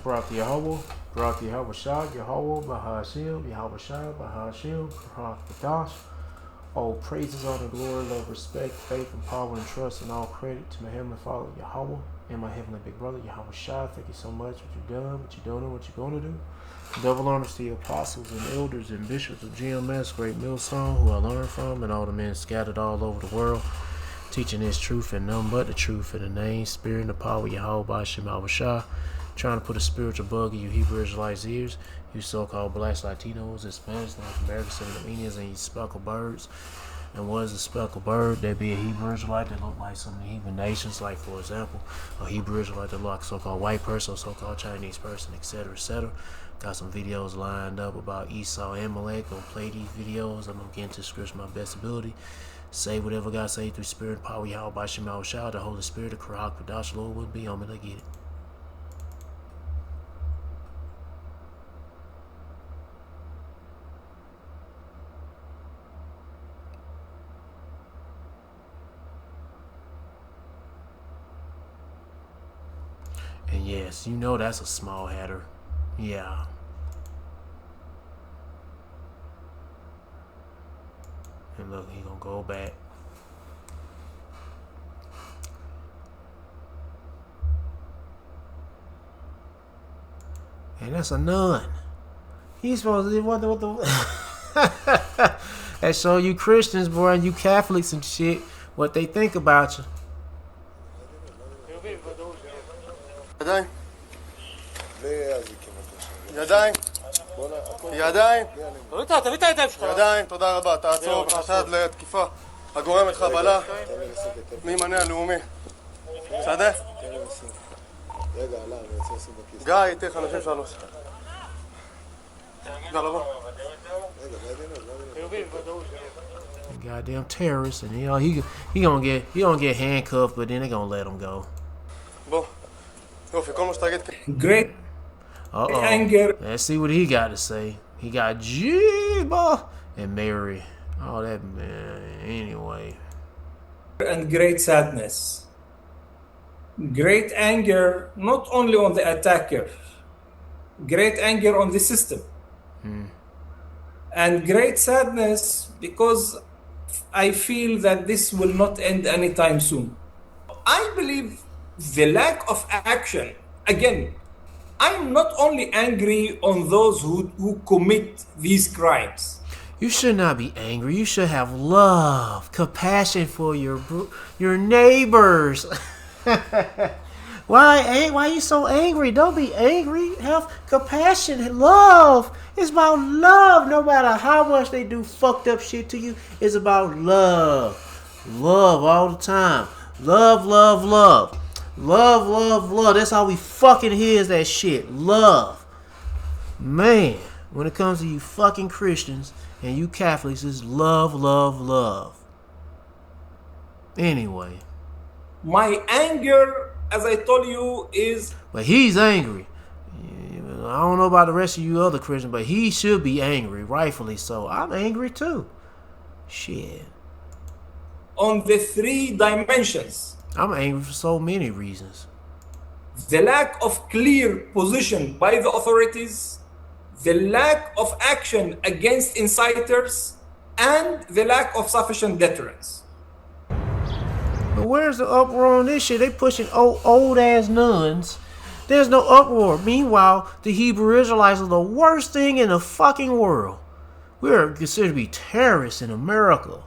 Barak Yahweh, Barak Yahweh Shah, Yahweh Bahashim, Yahweh Shah, Bahashim, Barak Kadash. All praises, honor, glory, love, respect, faith, and power, and trust, and all credit to my Heavenly Father, Yahweh, and my Heavenly Big Brother, Yahweh Shah. Thank you so much for what you've done, what you're doing, and what you're going to do. Double honors to the apostles and elders and bishops of GMS, Great Millstone, who I learned from, and all the men scattered all over the world, teaching this truth and none but the truth in the name, spirit, and the power of Yahweh Bashim Yahweh Shah. Trying to put a spiritual bug in you Hebrew Israelites' ears, you so-called blacks, Latinos, Hispanics, North Americans, and Indians, and you speckled birds. And what is a speckled bird? That'd be a Hebrew Israelite that look like some of the heathen nations, like, for example, a Hebrew Israelite that look like a so-called white person, or so-called Chinese person, etc., etc. Got some videos lined up about Esau and Amalek. Gonna play these videos. I'm gonna get into scripture my best ability. Say whatever God say through spirit, power, Yahweh, Bashim, Yahweh, Shah, the Holy Spirit, the Karak, Kadash, Lord would be on me. Let's get it. And yes, you know that's a small header. Yeah. And look, he gonna go back. And that's a nun. He's supposed to what the that show you Christians, boy, and you Catholics and shit, what they think about you. ידיים, ידיים, ידיים, ידיים, תודה רבה, תעצור בחשד לתקיפה הגורמת חבלה מימנה הלאומי. בסדר? רגע, עלה, אני רוצה לשים בכיס. גיא, איתך אנשים שלנו. יאללה, לבוא. Goddamn terrorist, and he gonna get handcuffed, but then they gonna let him go. בוא. יופי, כל מה שתגיד. Great anger. Let's see what he got to say. He got Jiba and Mary. Oh, that man. Anyway. And great sadness. Great anger, not only on the attacker, great anger on the system. And great sadness because I feel that this will not end anytime soon. I believe the lack of action, again, I'm not only angry on those who commit these crimes. You should not be angry. You should have love, compassion for your neighbors. Why are you so angry? Don't be angry. Have compassion and love. It's about love. No matter how much they do fucked up shit to you, it's about love. Love all the time. Love, love, love. Love, love, love. That's how we fucking hears that shit. Love. Man, when it comes to you fucking Christians and you Catholics, it's love, love, love. Anyway. My anger, as I told you, is... But he's angry. I don't know about the rest of you other Christians, but he should be angry, rightfully so. I'm angry too. Shit. On the 3 dimensions. I'm angry for so many reasons. The lack of clear position by the authorities, the lack of action against inciters, and the lack of sufficient deterrence. But where's the uproar on this shit? They pushing old ass nuns. There's no uproar. Meanwhile, the Hebrew Israelites are the worst thing in the fucking world. We are considered to be terrorists in America.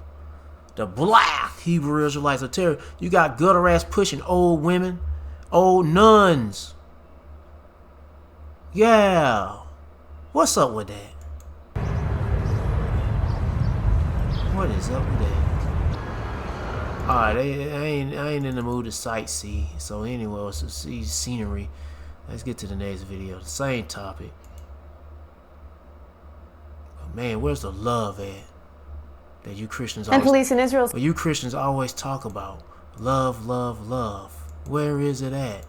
The black Hebrew Israelites are terrorists. You got gutter ass pushing old women, old nuns. Yeah. What's up with that? What is up with that? Alright, I ain't in the mood to sightsee. So anyway, let's see scenery. Let's get to the next video. The same topic. But man, where's the love at? That you Christians always, and police in Israel. Well, you Christians always talk about love, love, love. Where is it at?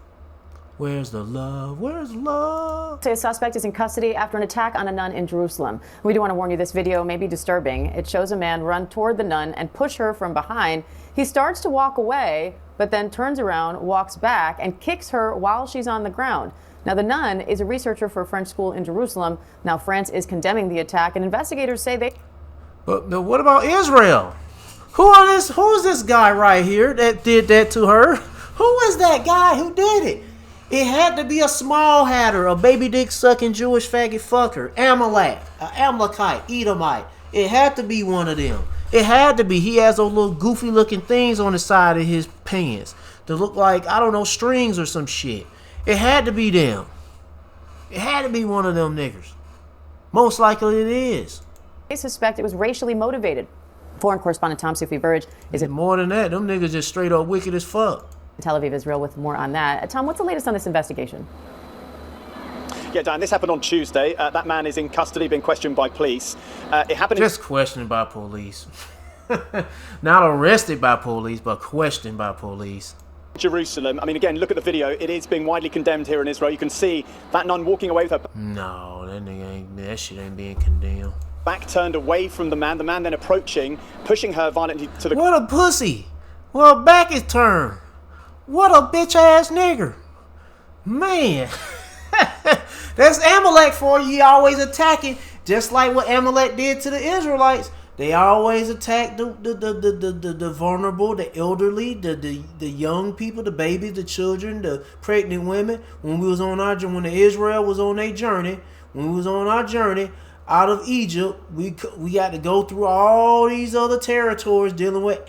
Where's the love? Where's love? A suspect is in custody after an attack on a nun in Jerusalem. We do want to warn you, this video may be disturbing. It shows a man run toward the nun and push her from behind. He starts to walk away, but then turns around, walks back, and kicks her while she's on the ground. Now, the nun is a researcher for a French school in Jerusalem. Now, France is condemning the attack, and investigators say they... But what about Israel? Who is this guy right here that did that to her? Who is that guy who did it? It had to be a small hatter, a baby dick sucking Jewish faggot fucker, Amalek, Amalekite, Edomite. It had to be one of them. It had to be. He has those little goofy looking things on the side of his pants that look like, I don't know, strings or some shit. It had to be them. It had to be one of them niggers. Most likely it is. They suspect it was racially motivated. Foreign correspondent Tom Sufi-Burridge is it more than that? Them niggas just straight up wicked as fuck. Tel Aviv, Israel, with more on that. Tom, what's the latest on this investigation? Yeah, Dan, this happened on Tuesday. That man is in custody, being questioned by police. It happened... Just questioned by police. Not arrested by police, but questioned by police. Jerusalem. I mean, again, look at the video. It is being widely condemned here in Israel. You can see that nun walking away with her... No, that shit ain't being condemned. Back turned away from the man then approaching, pushing her violently to the... What a pussy! Well, back is turned. What a bitch-ass nigger. Man. That's Amalek for you. Always attacking. Just like what Amalek did to the Israelites. They always attack the vulnerable, the elderly, the young people, the babies, the children, the pregnant women. When the Israel was on their journey, out of Egypt, we got to go through all these other territories dealing with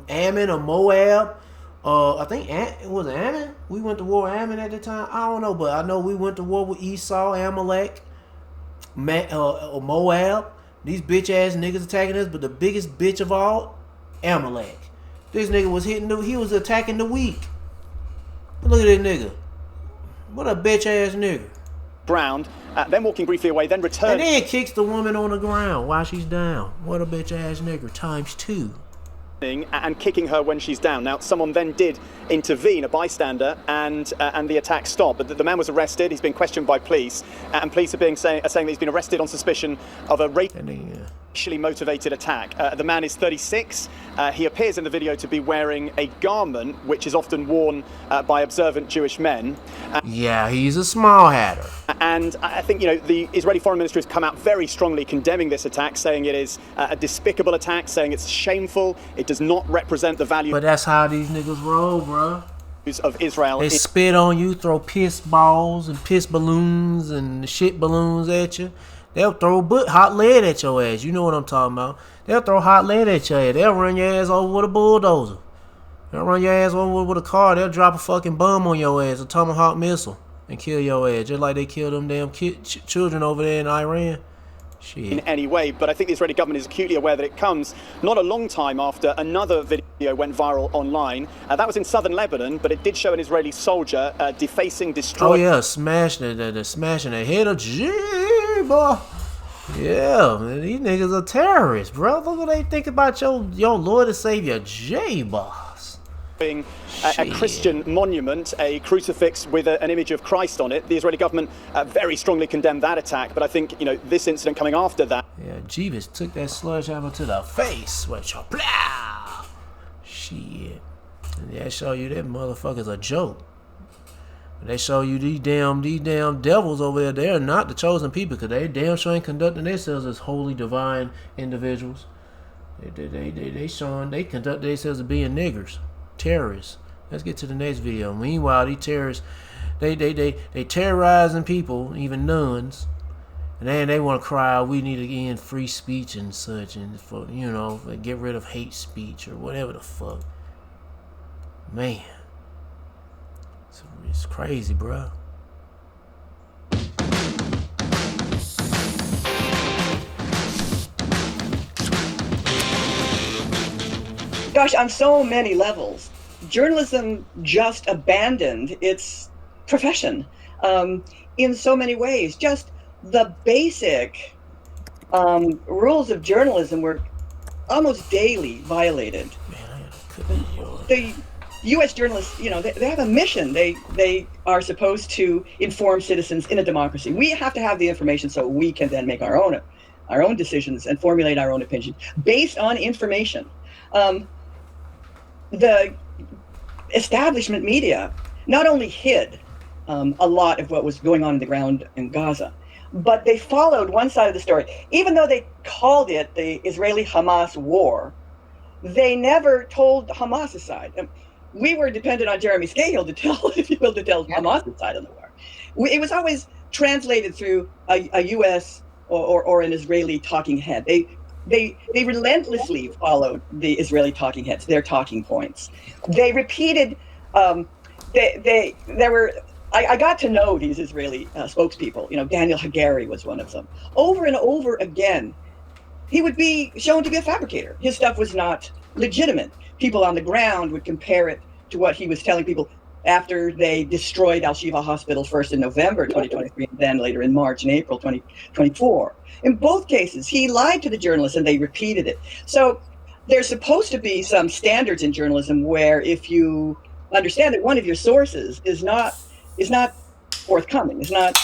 Ammon or Moab. I think it was Ammon. We went to war with Ammon at the time. I don't know, but I know we went to war with Esau, Amalek, Moab. These bitch ass niggas attacking us, but the biggest bitch of all, Amalek. This nigga was he was attacking the weak. Look at this nigga. What a bitch ass nigga. Ground, then walking briefly away, then returned. And then kicks the woman on the ground while she's down. What a bitch ass nigger times 2. And kicking her when she's down. Now, someone then did intervene, a bystander, and the attack stopped. But the man was arrested. He's been questioned by police, and police are saying that he's been arrested on suspicion of a racially motivated attack. The man is 36. He appears in the video to be wearing a garment which is often worn by observant Jewish men. Yeah, he's a small hatter. And I think, the Israeli Foreign Ministry has come out very strongly condemning this attack, saying it is a despicable attack, saying it's shameful, it does not represent the value. But that's how these niggas roll, bro. Of Israel. They spit on you, throw piss balls and piss balloons and shit balloons at you. They'll throw hot lead at your ass. You know what I'm talking about. They'll throw hot lead at your ass. They'll run your ass over with a bulldozer. They'll run your ass over with a car. They'll drop a fucking bomb on your ass, a tomahawk missile, and kill your ass, just like they killed them damn children over there in Iran. Shit. In any way, but I think the Israeli government is acutely aware that it comes not a long time after another video went viral online. That was in southern Lebanon, but it did show an Israeli soldier defacing, destroying... Oh yeah, smashing the head of Jiba. Yeah, man, these niggas are terrorists, bro. Look what they think about your Lord and Savior, J-Boss. A Christian monument, a crucifix with an image of Christ on it. The Israeli government very strongly condemned that attack, but I think, this incident coming after that... Yeah, Jeebus took that sledgehammer to the face with your plow. Shit. And they show you that motherfucker's a joke. They show you these damn devils over there. They're not the chosen people, because they damn sure ain't conducting themselves as holy, divine individuals. They conduct themselves as being niggers. Terrorists. Let's get to the next video. Meanwhile, these terrorists, they terrorizing people, even nuns, and then they want to cry out, we need to end free speech and such, and for get rid of hate speech or whatever the fuck. Man, it's crazy, bro. Gosh, on so many levels, journalism just abandoned its profession in so many ways. Just the basic rules of journalism were almost daily violated. The U.S. journalists, they have a mission. They are supposed to inform citizens in a democracy. We have to have the information so we can then make our own decisions and formulate our own opinions based on information. The establishment media not only hid a lot of what was going on the ground in Gaza. But they followed one side of the story. Even though they called it the Israeli-Hamas war, they never told Hamas's side. We were dependent on Jeremy Scahill to tell, if you will, to tell Hamas's side of the war. It was always translated through a U.S. or an Israeli talking head. They relentlessly followed the Israeli talking heads, their talking points. They repeated. I got to know these Israeli spokespeople. Daniel Hagari was one of them. Over and over again, he would be shown to be a fabricator. His stuff was not legitimate. People on the ground would compare it to what he was telling people after they destroyed Al-Shifa Hospital first in November 2023, and then later in March and April 2024. In both cases, he lied to the journalists and they repeated it. So there's supposed to be some standards in journalism where if you understand that one of your sources is not forthcoming, is not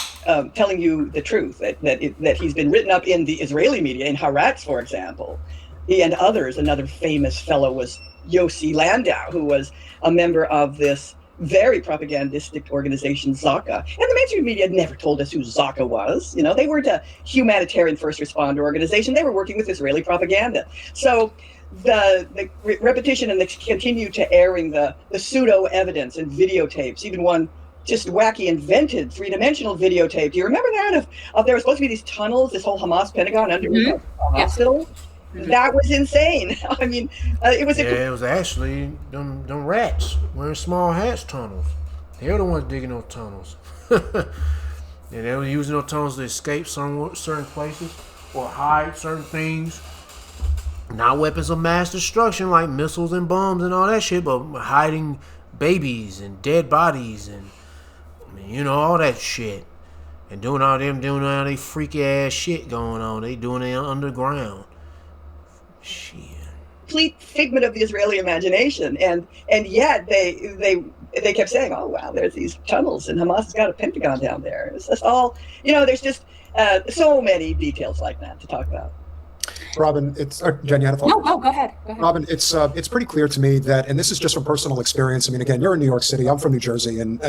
telling you the truth, that he's been written up in the Israeli media, in Haaretz, for example, he and others. Another famous fellow was Yossi Landau, who was a member of this very propagandistic organization, Zaka. And the mainstream media never told us who Zaka was. They weren't a humanitarian first responder organization. They were working with Israeli propaganda. So the repetition and the continue to airing the pseudo evidence and videotapes, even one just wacky invented three-dimensional videotape. Do you remember that? Of there were supposed to be these tunnels, this whole Hamas Pentagon underneath the hospital? That was insane. I mean, it was. It was actually them rats wearing small hats tunnels. They were the ones digging those tunnels. And they were using those tunnels to escape certain places or hide certain things. Not weapons of mass destruction like missiles and bombs and all that shit, but hiding babies and dead bodies and all that shit. And doing all they freaky ass shit going on. They doing it underground. Shit. Complete figment of the Israeli imagination, and yet they kept saying, "Oh wow, there's these tunnels, and Hamas has got a Pentagon down there." It's just all, there's just so many details like that to talk about. Robin, Jen, you had a thought? No, go ahead. Robin, it's pretty clear to me that, and this is just from personal experience. I mean, again, you're in New York City. I'm from New Jersey, and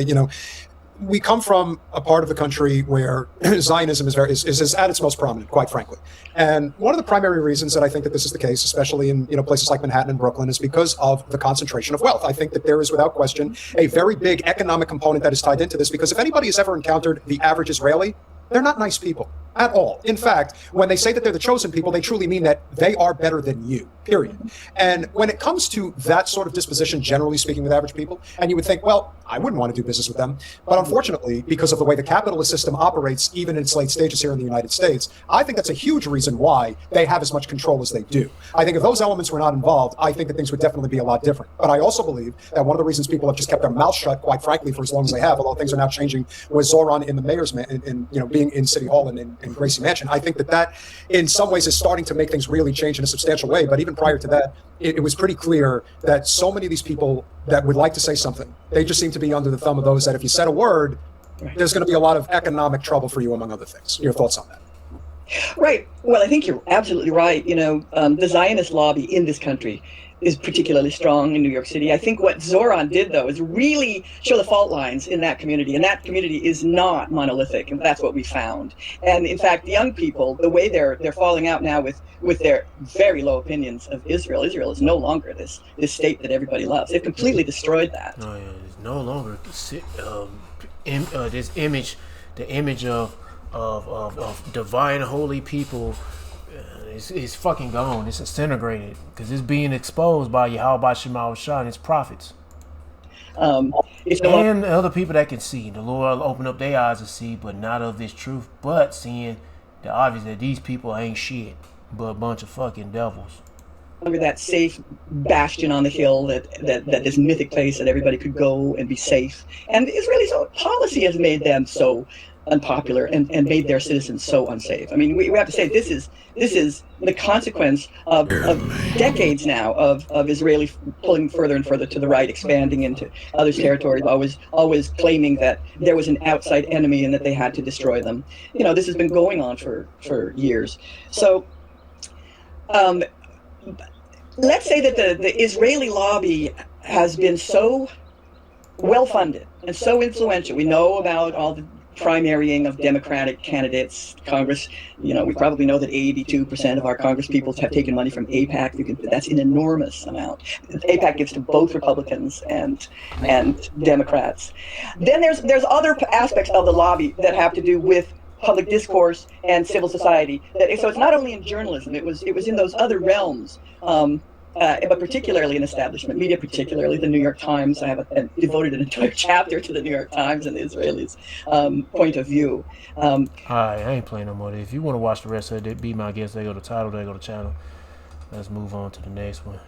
we come from a part of the country where Zionism is at its most prominent, quite frankly. And one of the primary reasons that I think that this is the case, especially in places like Manhattan and Brooklyn, is because of the concentration of wealth. I think that there is, without question, a very big economic component that is tied into this, because if anybody has ever encountered the average Israeli, they're not nice people at all. In fact, when they say that they're the chosen people, they truly mean that they are better than you, period. And when it comes to that sort of disposition, generally speaking, with average people, and you would think, well, I wouldn't want to do business with them. But unfortunately, because of the way the capitalist system operates, even in its late stages here in the United States, I think that's a huge reason why they have as much control as they do. I think if those elements were not involved, I think that things would definitely be a lot different. But I also believe that one of the reasons people have just kept their mouths shut, quite frankly, for as long as they have, although things are now changing with Zoran in the mayor's being in City Hall and in Gracie Mansion, I think that in some ways is starting to make things really change in a substantial way. But even prior to that, it was pretty clear that so many of these people that would like to say something, they just seem to be under the thumb of those that if you said a word, there's going to be a lot of economic trouble for you, among other things. Your thoughts on that? Right. Well, I think you're absolutely right. The Zionist lobby in this country is particularly strong in New York City. I think what Zoran did, though, is really show the fault lines in that community. And that community is not monolithic, and that's what we found. And in fact, the young people, the way they're falling out now with their very low opinions of Israel. Israel is no longer this state that everybody loves. They've completely destroyed that. Oh yeah, it's no longer this image, the image of divine holy people. It's fucking gone. It's disintegrated because it's being exposed by Yahweh Shema Shah and his prophets. And other people that can see. The Lord will open up their eyes to see, but not of this truth, but seeing the obvious that these people ain't shit, but a bunch of fucking devils. That safe bastion on the hill, that this mythic place that everybody could go and be safe. And the Israelis' own policy has made them so unpopular and made their citizens so unsafe. I mean, we have to say this is the consequence of decades now of Israeli pulling further and further to the right, expanding into other territories, always claiming that there was an outside enemy and that they had to destroy them. This has been going on for years. So let's say that the Israeli lobby has been so well-funded and so influential. We know about all the primarying of Democratic candidates, Congress. You know, we probably know that 82% of our Congress people have taken money from AIPAC. That's an enormous amount. AIPAC gives to both Republicans and Democrats. Then there's other aspects of the lobby that have to do with public discourse and civil society. So it's not only in journalism, it was in those other realms. But particularly in establishment media, particularly the New York Times. I have devoted an entire chapter to the New York Times and the Israelis' point of view. All right, I ain't playing no more. If you want to watch the rest of it, be my guest. They go to title, they go to channel. Let's move on to the next one.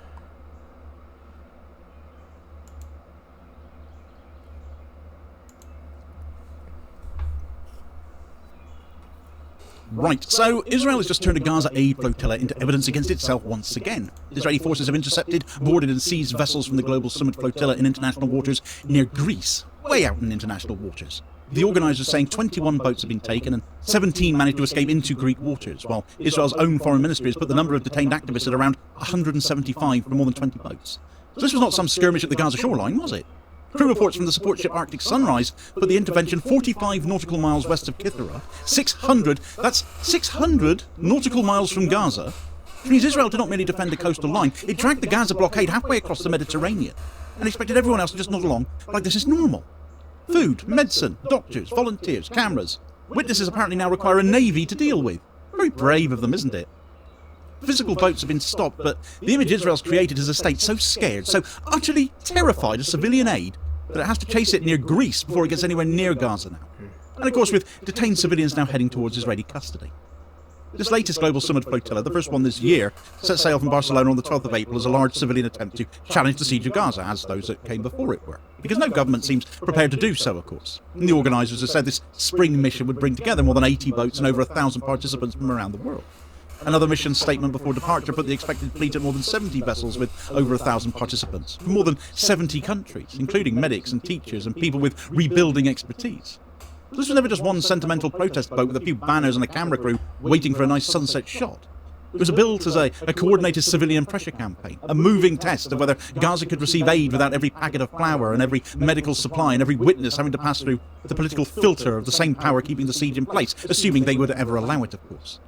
Right, so Israel has just turned a Gaza aid flotilla into evidence against itself once again. Israeli forces have intercepted, boarded and seized vessels from the Global Summit flotilla in international waters near Greece, way out in international waters. The organisers saying 21 boats have been taken and 17 managed to escape into Greek waters, while Israel's own foreign ministry has put the number of detained activists at around 175 from more than 20 boats. So this was not some skirmish at the Gaza shoreline, was it? Crew reports from the support ship Arctic Sunrise put the intervention 45 nautical miles west of Kithera, 600 nautical miles from Gaza, which means Israel did not merely defend a coastal line, it dragged the Gaza blockade halfway across the Mediterranean and expected everyone else to just nod along like this is normal. Food, medicine, doctors, volunteers, cameras. Witnesses apparently now require a navy to deal with. Very brave of them, isn't it? Physical boats have been stopped, but the image Israel's created is a state so scared, so utterly terrified of civilian aid, that it has to chase it near Greece before it gets anywhere near Gaza now. And of course with detained civilians now heading towards Israeli custody. This latest Global Summit flotilla, the first one this year, set sail from Barcelona on the 12th of April as a large civilian attempt to challenge the siege of Gaza, as those that came before it were. Because no government seems prepared to do so, of course. And the organisers have said this spring mission would bring together more than 80 boats and over 1,000 participants from around the world. Another mission statement before departure put the expected fleet at more than 70 vessels with over 1,000 participants from more than 70 countries, including medics and teachers and people with rebuilding expertise. This was never just one sentimental protest boat with a few banners and a camera crew waiting for a nice sunset shot. It was built as a coordinated civilian pressure campaign, a moving test of whether Gaza could receive aid without every packet of flour and every medical supply and every witness having to pass through the political filter of the same power keeping the siege in place, assuming they would ever allow it, of course.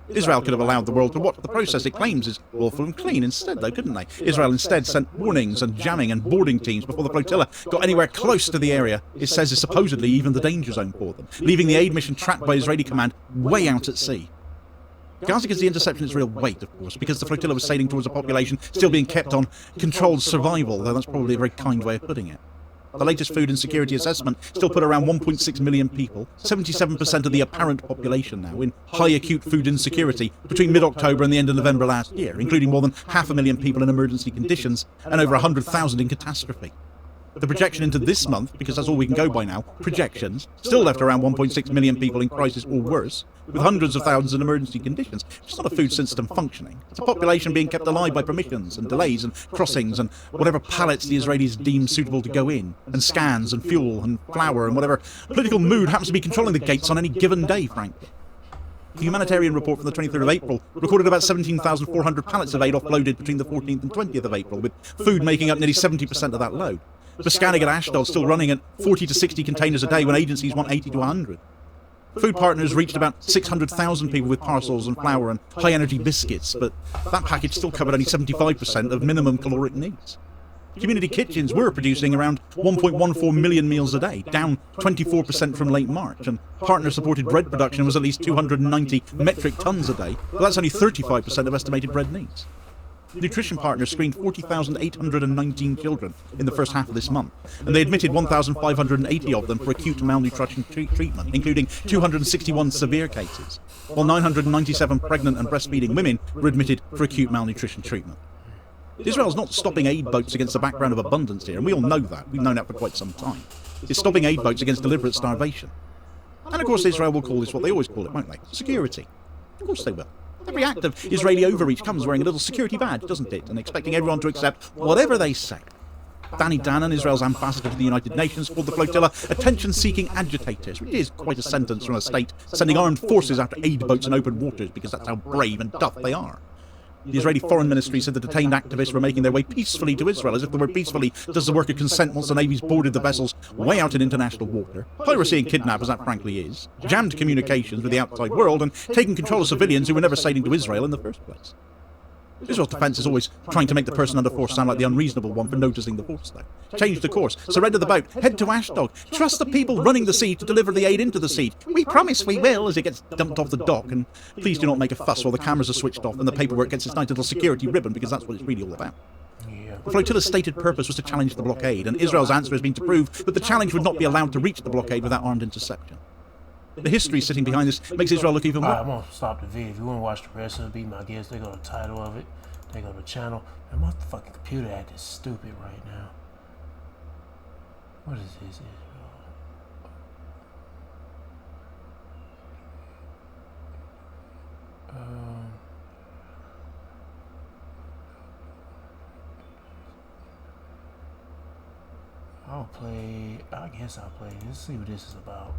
Israel could have allowed the world to watch the process it claims is lawful and clean instead, though, couldn't they? Israel instead sent warnings and jamming and boarding teams before the flotilla got anywhere close to the area it says is supposedly even the danger zone for them, leaving the aid mission trapped by Israeli command way out at sea. Gaza gives the interception its real weight, of course, because the flotilla was sailing towards a population still being kept on controlled survival, though that's probably a very kind way of putting it. The latest food and security assessment still put around 1.6 million people, 77% of the apparent population now, in high acute food insecurity between mid-October and the end of November last year, including more than 500,000 people in emergency conditions and over 100,000 in catastrophe. The projection into this month, because that's all we can go by now, projections, still left around 1.6 million people in crisis or worse, with hundreds of thousands in emergency conditions. It's not a food system functioning. It's a population being kept alive by permissions and delays and crossings and whatever pallets the Israelis deem suitable to go in, and scans and fuel and flour and whatever political mood happens to be controlling the gates on any given day, frankly. The humanitarian report from the 23rd of April recorded about 17,400 pallets of aid offloaded between the 14th and 20th of April, with food making up nearly 70% of that load. Bascanig and Ashdod still running at 40 to 60 containers a day when agencies want 80 to 100. Food Partners reached about 600,000 people with parcels and flour and high-energy biscuits, but that package still covered only 75% of minimum caloric needs. Community kitchens were producing around 1.14 million meals a day, down 24% from late March, and partner-supported bread production was at least 290 metric tons a day, but that's only 35% of estimated bread needs. Nutrition Partners screened 40,819 children in the first half of this month, and they admitted 1,580 of them for acute malnutrition treatment, including 261 severe cases, while 997 pregnant and breastfeeding women were admitted for acute malnutrition treatment. Israel's not stopping aid boats against the background of abundance here, and we all know that. We've known that for quite some time. It's stopping aid boats against deliberate starvation. And of course Israel will call this what they always call it, won't they? Security. Of course they will. Every act of Israeli overreach comes wearing a little security badge, doesn't it? And expecting everyone to accept whatever they say. Danny Danon, Israel's ambassador to the United Nations, called the flotilla attention-seeking agitators, which is quite a sentence from a state sending armed forces after aid boats in open waters because that's how brave and tough they are. The Israeli Foreign Ministry said the detained activists were making their way peacefully to Israel, as if the word peacefully does the work of consent once the navies boarded the vessels way out in international water. Piracy and kidnap, as that frankly is, jammed communications with the outside world, and taking control of civilians who were never sailing to Israel in the first place. Israel's defence is always trying to make the person under force sound like the unreasonable one for noticing the force, though. Change the course, surrender the boat, head to Ashdod, trust the people running the sea to deliver the aid into the sea. We promise we will, as it gets dumped off the dock, and please do not make a fuss while the cameras are switched off and the paperwork gets its nice little security ribbon, because that's what it's really all about. The flotilla's stated purpose was to challenge the blockade, and Israel's answer has been to prove that the challenge would not be allowed to reach the blockade without armed interception. The history sitting behind this makes Israel look even more... Alright, I'm going to stop the video. If you want to watch the rest of it, be my guest. They go to the title of it. They go to the channel. And my fucking computer acting stupid right now. What is this, Israel? I guess I'll play. Let's see what this is about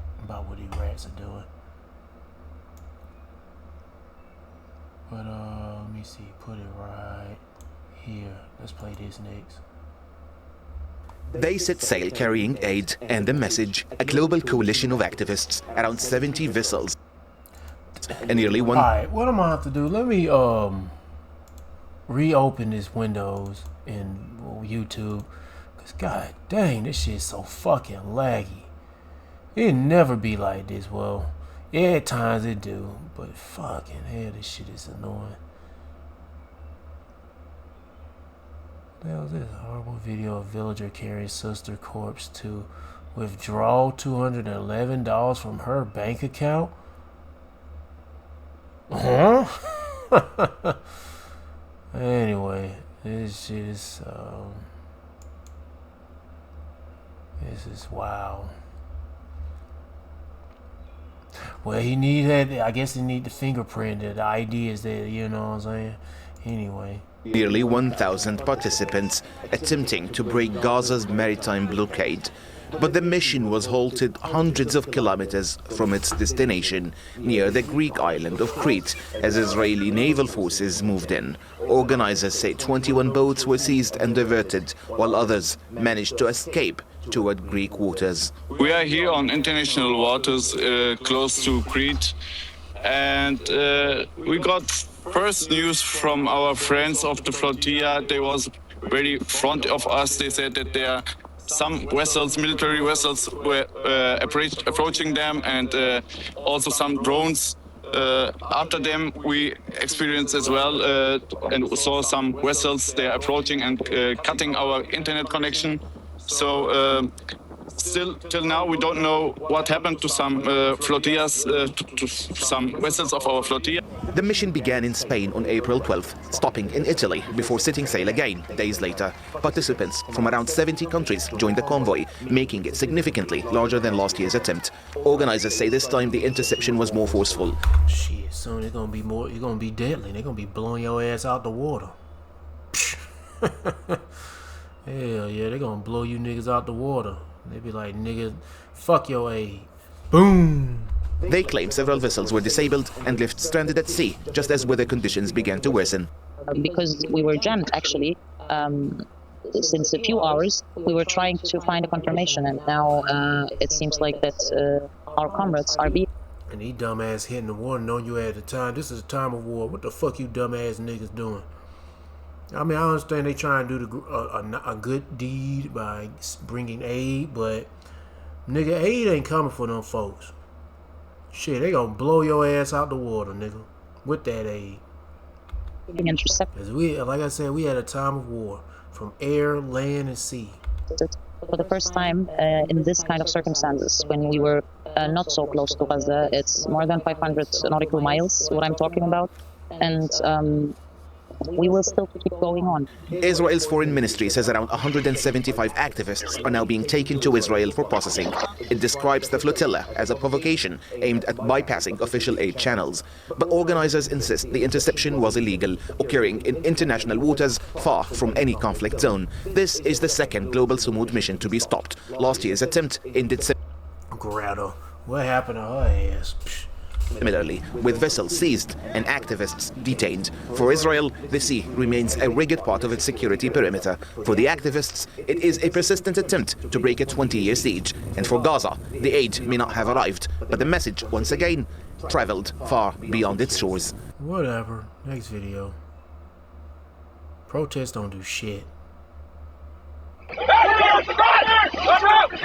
what these rats are doing. But let me see, put it right here. Let's play this next. They set sail carrying aid and a message, a global coalition of activists, around 70 vessels, and nearly one... Alright, what I'm gonna have to do, let me reopen this Windows in YouTube. Cause god dang, this shit's so fucking laggy. It never be like this. Well, yeah, at times it do, but fucking hell, this shit is annoying. What the hell is this? Horrible video of villager carrying sister corpse to withdraw $211 from her bank account. Huh? Anyway, this shit is this is wow. Well, he need that. I guess he need the fingerprint. The ID is there. You know what I'm saying? Anyway. Nearly 1,000 participants attempting to break Gaza's maritime blockade. But the mission was halted hundreds of kilometers from its destination, near the Greek island of Crete, as Israeli naval forces moved in. Organizers say 21 boats were seized and diverted, while others managed to escape toward Greek waters. We are here on international waters close to Crete, and we got first news from our friends of the flotilla. They was very front of us. They said that there are some vessels, military vessels, were approaching them, and also some drones. After them, we experienced as well and saw some vessels. They are approaching and cutting our internet connection. So still till now we don't know what happened to some flotillas, to some vessels of our flotilla. The mission began in Spain on April 12th, stopping in Italy before setting sail again days later. Participants from around 70 countries joined the convoy, making it significantly larger than last year's attempt. Organizers say this time the interception was more forceful. Shit, soon it's gonna be more. It's gonna be deadly. They're gonna be blowing your ass out the water. Hell yeah, they're gonna blow you niggas out the water. They be like, nigga, fuck your aid. Boom. They claim several vessels were disabled and left stranded at sea, just as weather conditions began to worsen. Because we were jammed, actually, since a few hours, we were trying to find a confirmation, and now it seems like that our comrades are being... And these dumbass hitting the water, knowing you at the time. This is a time of war. What the fuck you dumbass niggas doing? I mean, I understand they trying to do a good deed by bringing aid, but nigga, aid ain't coming for them folks. Shit, they gonna blow your ass out the water, nigga, with that aid. Cause we, like I said, we had a time of war, from air, land, and sea. For the first time in this kind of circumstances, when we were not so close to Gaza, it's more than 500 nautical miles, what I'm talking about, and we will still keep going on. Israel's foreign ministry says around 175 activists are now being taken to Israel for processing. It describes the flotilla as a provocation aimed at bypassing official aid channels. But organizers insist the interception was illegal, occurring in international waters far from any conflict zone. This is the second global Sumud mission to be stopped. Last year's attempt ended... Greta, what happened to her ass? Similarly, with vessels seized and activists detained. For Israel, the sea remains a rigid part of its security perimeter. For the activists, it is a persistent attempt to break a 20-year siege. And for Gaza, the aid may not have arrived, but the message, once again, traveled far beyond its shores. Whatever. Next video. Protests don't do shit.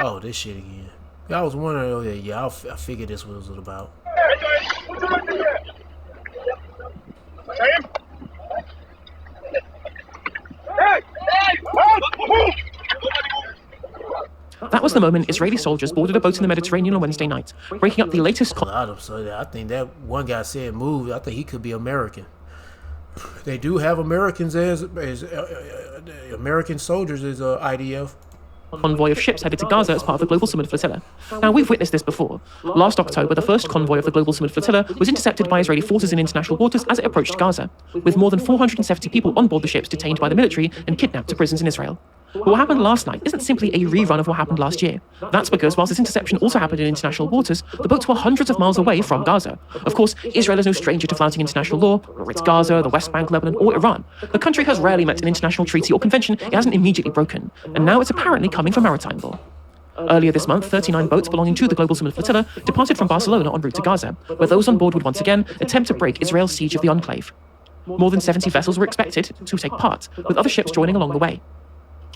Oh, this shit again. I was wondering, oh yeah, I figured this was what it was about. That was the moment Israeli soldiers boarded a boat in the Mediterranean on Wednesday night, breaking up the latest... I think that one guy said move. I think he could be American. They do have Americans as American soldiers as IDF. Convoy of ships headed to Gaza as part of the Global Summit Flotilla. Now, we've witnessed this before. Last October, the first convoy of the Global Summit Flotilla was intercepted by Israeli forces in international waters as it approached Gaza, with more than 470 people on board the ships detained by the military and kidnapped to prisons in Israel. But what happened last night isn't simply a rerun of what happened last year. That's because whilst this interception also happened in international waters, the boats were hundreds of miles away from Gaza. Of course, Israel is no stranger to flouting international law, whether it's Gaza, the West Bank, Lebanon, or Iran. The country has rarely met an international treaty or convention it hasn't immediately broken, and now it's apparently coming for maritime law. Earlier this month, 39 boats belonging to the Global Summit Flotilla departed from Barcelona en route to Gaza, where those on board would once again attempt to break Israel's siege of the enclave. More than 70 vessels were expected to take part, with other ships joining along the way.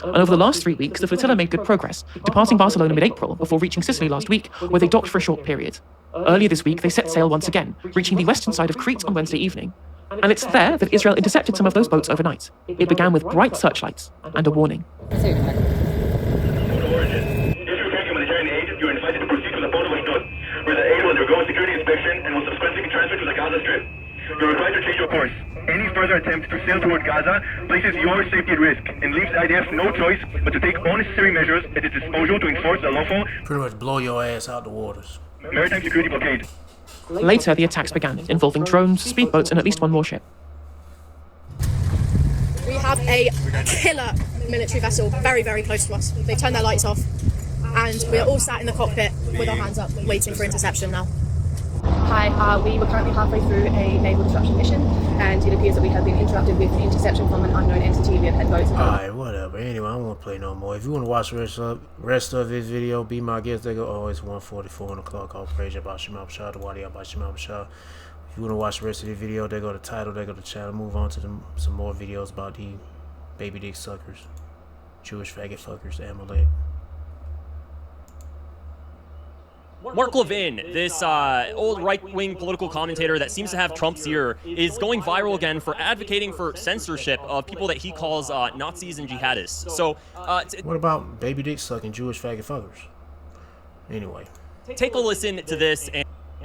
And over the last 3 weeks, the flotilla made good progress, departing Barcelona mid-April before reaching Sicily last week, where they docked for a short period. Earlier this week, they set sail once again, reaching the western side of Crete on Wednesday evening. And it's there that Israel intercepted some of those boats overnight. It began with bright searchlights and a warning. Where the aid will undergo security inspection and will subsequently be transferred to the Gaza Strip. You're required to change your course. Any further attempt to sail toward Gaza places your safety at risk and leaves IDF no choice but to take all necessary measures at its disposal to enforce the lawful, pretty much blow your ass out the waters, maritime security blockade. Later, the attacks began, involving drones, speedboats, and at least one warship. We have a killer military vessel very, very close to us. They've turned their lights off, and we're all sat in the cockpit with our hands up, waiting for interception now. Hi, we were currently halfway through a naval disruption mission, and it appears that we have been interrupted with interception from an unknown entity. We have had boats. Alright, whatever. Anyway, I don't want to play no more. If you want to watch the rest of this video, be my guest. They go, oh, it's 1:44 on the clock. I'll praise you about Shema Bashar, the Wadi about Shema Bashar. If you want to watch the rest of the video, they go to the title, they go to the channel. Move on to some more videos about the baby dick suckers, Jewish faggot fuckers, Amalek. Mark Levin, this old right-wing political commentator that seems to have Trump's ear, is going viral again for advocating for censorship of people that he calls Nazis and jihadists. So, what about baby dick sucking Jewish faggot fuckers? Anyway, take a listen to this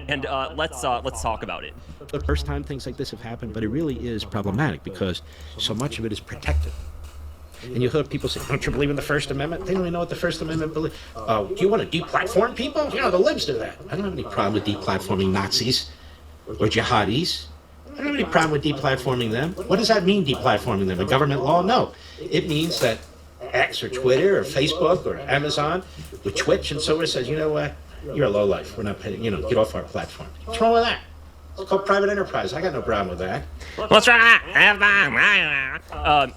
and let's talk about it. The first time things like this have happened, but it really is problematic because so much of it is protected. And you hear people say, don't you believe in the First Amendment? They don't even know what the First Amendment believes. Do you want to deplatform people? You know, the libs do that. I don't have any problem with deplatforming Nazis or jihadis. I don't have any problem with deplatforming them. What does that mean, deplatforming them? A government law? No. It means that X or Twitter or Facebook or Amazon with Twitch and so on says, you know what? You're a lowlife. We're not paying, you know, get off our platform. What's wrong with that? It's called private enterprise. I got no problem with that. What's wrong?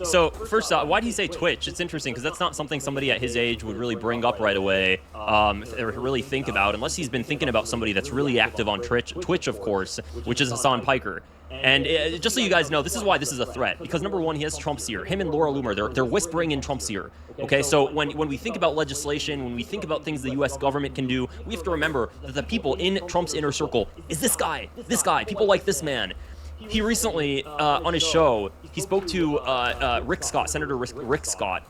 So first, why did he say Twitch? It's interesting because that's not something somebody at his age would really bring up right away or really think about, unless he's been thinking about somebody that's really active on Twitch, of course, which is Hassan Piker. And just so you guys know, this is why this is a threat. Because number one, he has Trump's ear. Him and Laura Loomer, they're whispering in Trump's ear. Okay, so when we think about legislation, when we think about things the U.S. government can do, we have to remember that the people in Trump's inner circle is this guy, people like this man. He recently, on his show, he spoke to Rick Scott, Senator Rick Scott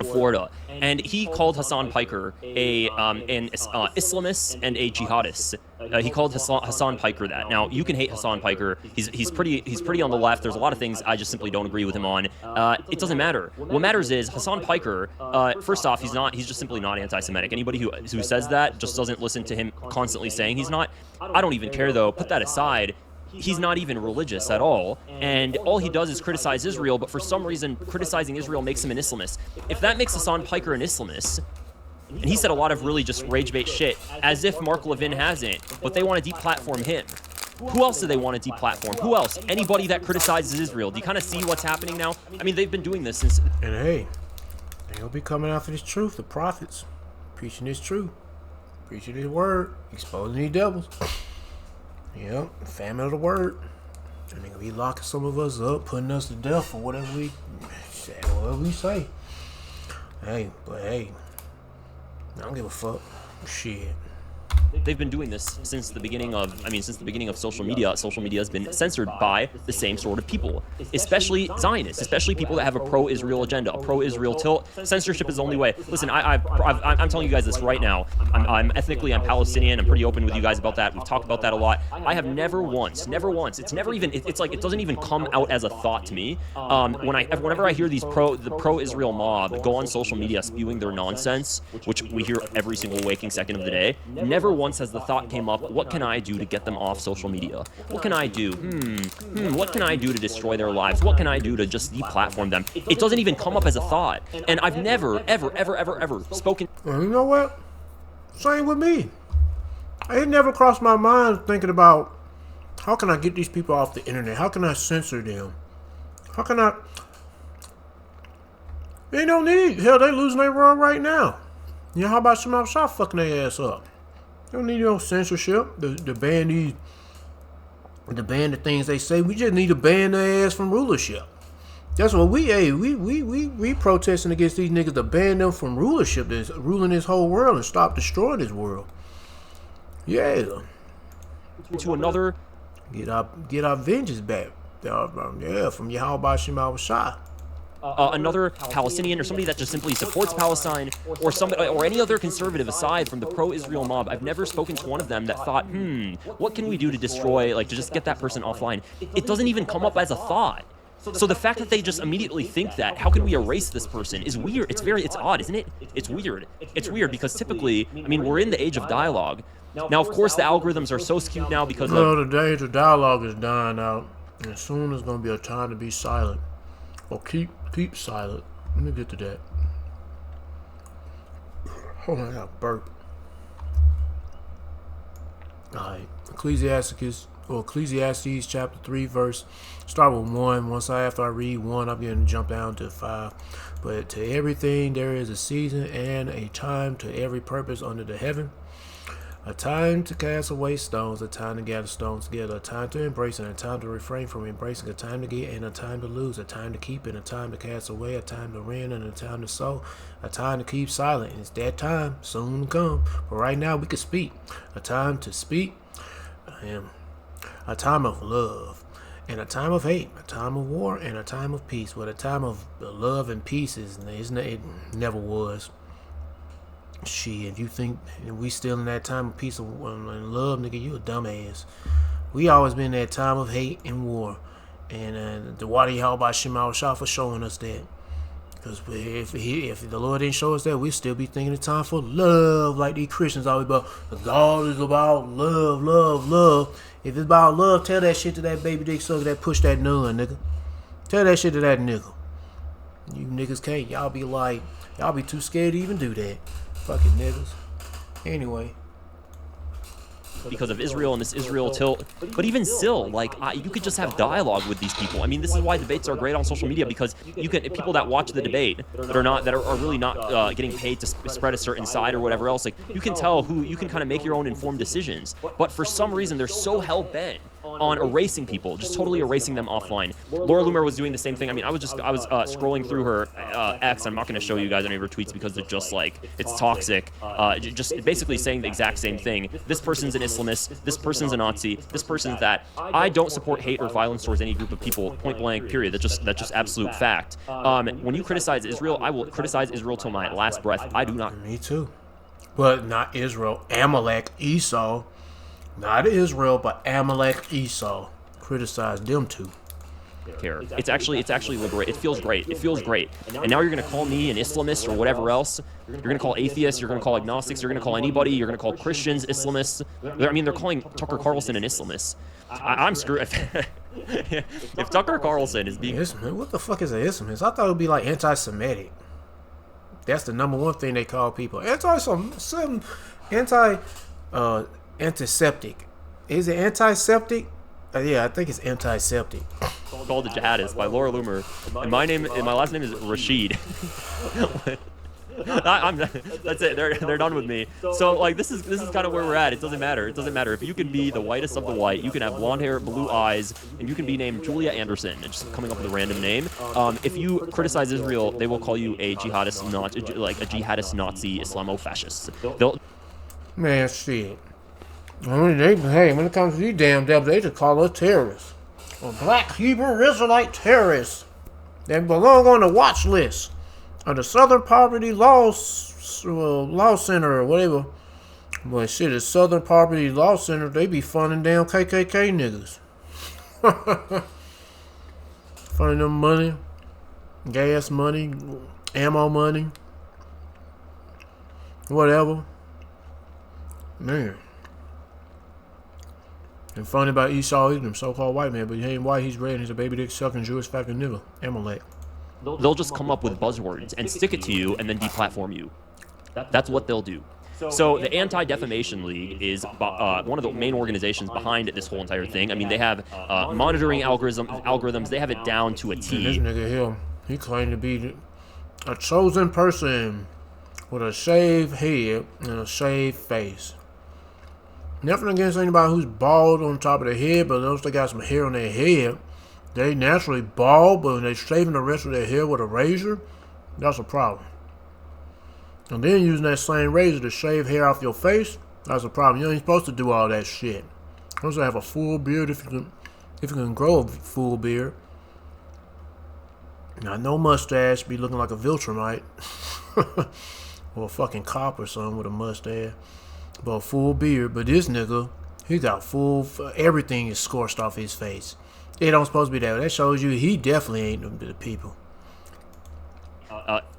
of Florida, and he called Hassan Piker an Islamist and a jihadist. He called Hassan Piker that. Now, you can hate Hassan Piker. He's pretty on the left. There's a lot of things I just simply don't agree with him on. It doesn't matter. What matters is Hassan Piker. First off, he's just simply not anti-Semitic. Anybody who says that just doesn't listen to him constantly saying he's not. I don't even care though. Put that aside. He's not even religious at all, and all he does is criticize Israel, but for some reason, criticizing Israel makes him an Islamist. If that makes Hassan Piker an Islamist, and he said a lot of really just rage-bait shit, as if Mark Levin hasn't, but they want to deplatform him. Who else do they want to deplatform? Who else? Anybody that criticizes Israel. Do you kind of see what's happening now? I mean, they've been doing this since... And hey, they'll be coming after this truth, the prophets, preaching this truth, preaching his word, exposing these devils. Yep, famine of the word. And they're going to be locking some of us up, putting us to death for whatever we say. Hey, but hey, I don't give a fuck. Shit. They've been doing this since the beginning of, since the beginning of social media. Social media has been censored by the same sort of people, especially Zionists, especially people that have a pro-Israel agenda, a pro-Israel tilt. Censorship is the only way. Listen, I'm telling you guys this right now. I'm ethnically, I'm Palestinian. I'm pretty open with you guys about that. We've talked about that a lot. I have never once, it's never even, it's like, it doesn't even come out as a thought to me. Whenever I hear the pro-Israel mob go on social media spewing their nonsense, which we hear every single waking second of the day, never once has the thought came up, what can I do to get them off social media? What can I do? What can I do to destroy their lives? What can I do to just deplatform them? It doesn't even come up as a thought. And I've never, ever spoken. Well, you know what? Same with me. It never crossed my mind thinking about, how can I get these people off the internet? How can I censor them? How can I... They don't need... Hell, they losing their world right now. You know, how about some outside fucking their ass up? You don't need no censorship to ban these, to ban the things they say. We just need to ban their ass from rulership. That's what we protesting against these niggas, to ban them from rulership that's ruling this whole world and stop destroying this world. Yeah. To another, get our vengeance back. Yeah, from Yahweh Shema Shah. Another Palestinian or somebody that just simply supports Palestine, or somebody or any other conservative aside from the pro-Israel mob. I've never spoken to one of them that thought, what can we do to destroy, like to just get that person offline? It doesn't even come up as a thought. So the fact that they just immediately think that, how can we erase this person, is weird. It's odd, isn't it? It's weird. It's weird because typically, we're in the age of dialogue. Now, of course, the algorithms are so skewed now because the age of dialogue is dying out, and soon there's going to be a time to be silent. Or keep silent. Let me get to that. Hold on, I got burp. Alright. Ecclesiastes chapter 3 verse. Start with 1. After I read 1, I'm going to jump down to 5. But to everything there is a season and a time to every purpose under the heaven. A time to cast away stones, a time to gather stones together, a time to embrace and a time to refrain from embracing, a time to get and a time to lose, a time to keep and a time to cast away, a time to rend and a time to sow, a time to keep silent. And it's that time soon to come. But right now we can speak. A time to speak, a time of love and a time of hate, a time of war and a time of peace. But a time of love and peace it never was. Shit, if you think we still in that time of peace and love, nigga, you a dumbass. We always been in that time of hate and war. And the Wadi Yahweh Shema Shah for showing us that. Because if the Lord didn't show us that, we'd still be thinking it's time for love, like these Christians always about. God is about love, love, love. If it's about love, tell that shit to that baby dick sucker that push that nun, nigga. Tell that shit to that nigga. You niggas can't. Y'all be too scared to even do that. Fucking niggas. Anyway. Because of Israel and this Israel tilt. But even still, like, you could just have dialogue with these people. This is why debates are great on social media, because you can, people that watch the debate that are really not getting paid to spread a certain side or whatever else, like, you can tell who, you can kind of make your own informed decisions. But for some reason, they're so hell-bent on erasing people, just totally erasing them offline. Laura Loomer was doing the same thing. I was scrolling through her X. I'm not going to show you guys any of her tweets because they're just like, it's toxic. Just basically saying the exact same thing. This person's an Islamist. This person's a Nazi. This person's that. I don't support hate or violence towards any group of people. Point blank. Period. That's just absolute fact. When you criticize Israel, I will criticize Israel till my last breath. I do not. Me too. But not Israel. Amalek, Esau. Not Israel, but Amalek, Esau. Criticize them too. Care. It's actually liberate. It feels great. It feels great. And now you're gonna call me an Islamist or whatever else. You're gonna call atheists. You're gonna call agnostics. You're gonna call anybody. You're gonna call Christians Islamists. They're calling Tucker Carlson an Islamist. I'm screwed. If Tucker Carlson is being what the fuck is an Islamist? I thought it would be like anti-Semitic. That's the number one thing they call people. Antiseptic. Is it antiseptic? Yeah, I think it's antiseptic. Called the Jihadist by Laura Loomer. And my last name is Rashid. That's it. They're done with me. So like this is kind of where we're at. It doesn't matter. It doesn't matter if you can be the whitest of the white. You can have blonde hair, blue eyes, and you can be named Julia Anderson. And just coming up with a random name. If you criticize Israel, they will call you a jihadist, like a jihadist Nazi Islamo-fascist. Man, shit. When it comes to these damn devils, they just call us terrorists. Or black Hebrew Israelite terrorists. They belong on the watch list of the Southern Poverty Law Center or whatever. But shit, the Southern Poverty Law Center, they be funding damn KKK niggas. Funding them money, gas money, ammo money, whatever. Man. And funded by Esau Edom, so-called white man, but he ain't white, he's red, and he's a baby dick sucking Jewish fucking nigga. Amalek. They'll just come up with buzzwords and stick it to you and then deplatform you. That's what they'll do. So the Anti-Defamation League is one of the main organizations behind this whole entire thing. I mean, they have monitoring algorithms. They have it down to a T. And this nigga here, he claimed to be a chosen person with a shaved head and a shaved face. Nothing against anybody who's bald on top of their head, but those they got some hair on their head. They naturally bald, but when they're shaving the rest of their hair with a razor, that's a problem. And then using that same razor to shave hair off your face, that's a problem. You ain't supposed to do all that shit. You're supposed to have a full beard if you can grow a full beard. Now, no mustache, be looking like a Viltrumite. Or a fucking cop or something with a mustache. But a full beard. But this nigga, he got full, everything is scorched off his face. It don't supposed to be that way. That shows you he definitely ain't the people.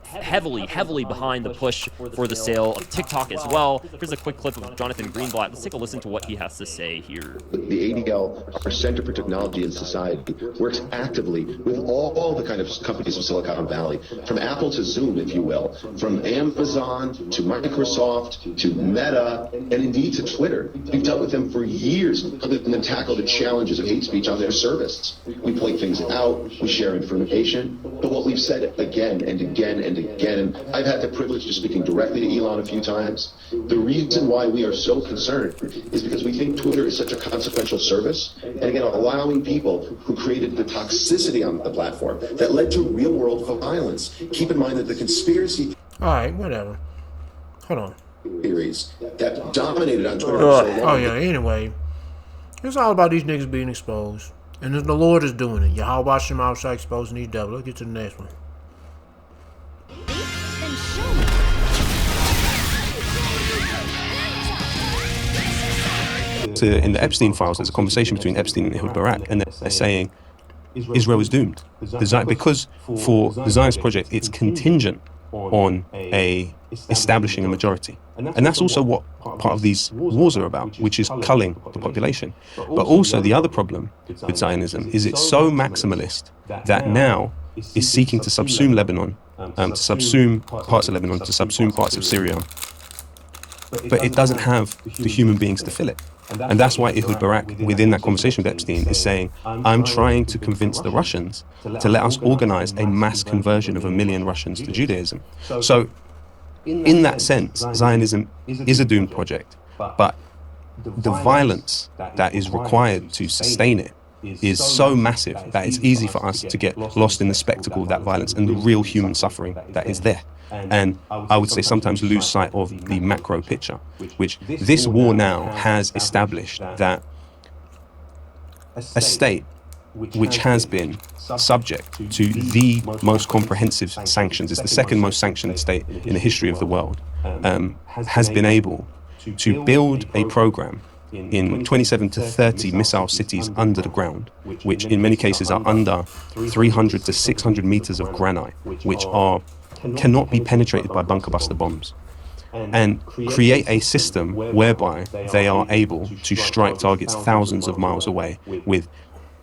Heavily behind the push for the sale of TikTok as well. Here's a quick clip of Jonathan Greenblatt. Let's take a listen to what he has to say here. The ADL, our Center for Technology and Society, works actively with all the kind of companies of Silicon Valley, from Apple to Zoom, if you will, from Amazon to Microsoft to Meta, and indeed to Twitter. We've dealt with them for years, helping them tackle the challenges of hate speech on their service. We point things out, we share information, but what we've said again and again and again, and I've had the privilege of speaking directly to Elon a few times, the reason why we are so concerned is because we think Twitter is such a consequential service, and again, allowing people who created the toxicity on the platform that led to real-world violence. Keep in mind that the conspiracy... Alright, whatever. Hold on. ...theories that dominated on Twitter for so long... Oh yeah, anyway. It's all about these niggas being exposed. And the Lord is doing it. Yahweh watch them outside exposing these devils. Let's get to the next one. In the Epstein files, there's a conversation between Epstein and Ehud Barak, and they're saying Israel is doomed. Because for the Zionist project, it's contingent on establishing a majority. And that's also what part of these wars are about, which is culling the population. But also the other problem with Zionism is it's so maximalist that now is seeking to subsume Lebanon, to subsume parts of Lebanon, to subsume parts of Syria. But it doesn't have the human beings to fill it. And that's why Ehud Barak, within that conversation with Epstein, is saying, I'm trying to convince the Russians to let us organize a mass conversion of 1 million Russians to Judaism. So, in that sense, Zionism is a doomed project, but the violence that is required to sustain it is so massive that it's easy for us to get lost in the spectacle of that violence and the real human suffering that is there. And I would say sometimes lose sight of the macro picture, which this war now has established that a state which has been subject to the most comprehensive sanctions, is the second most sanctioned state in the history of the world, has been able to build a program in 27 to 30 missile cities under the ground, which in many cases are under 300 to 600 meters of granite, which cannot be penetrated by bunker buster bombs, and create a system whereby they are able to strike targets thousands of miles away with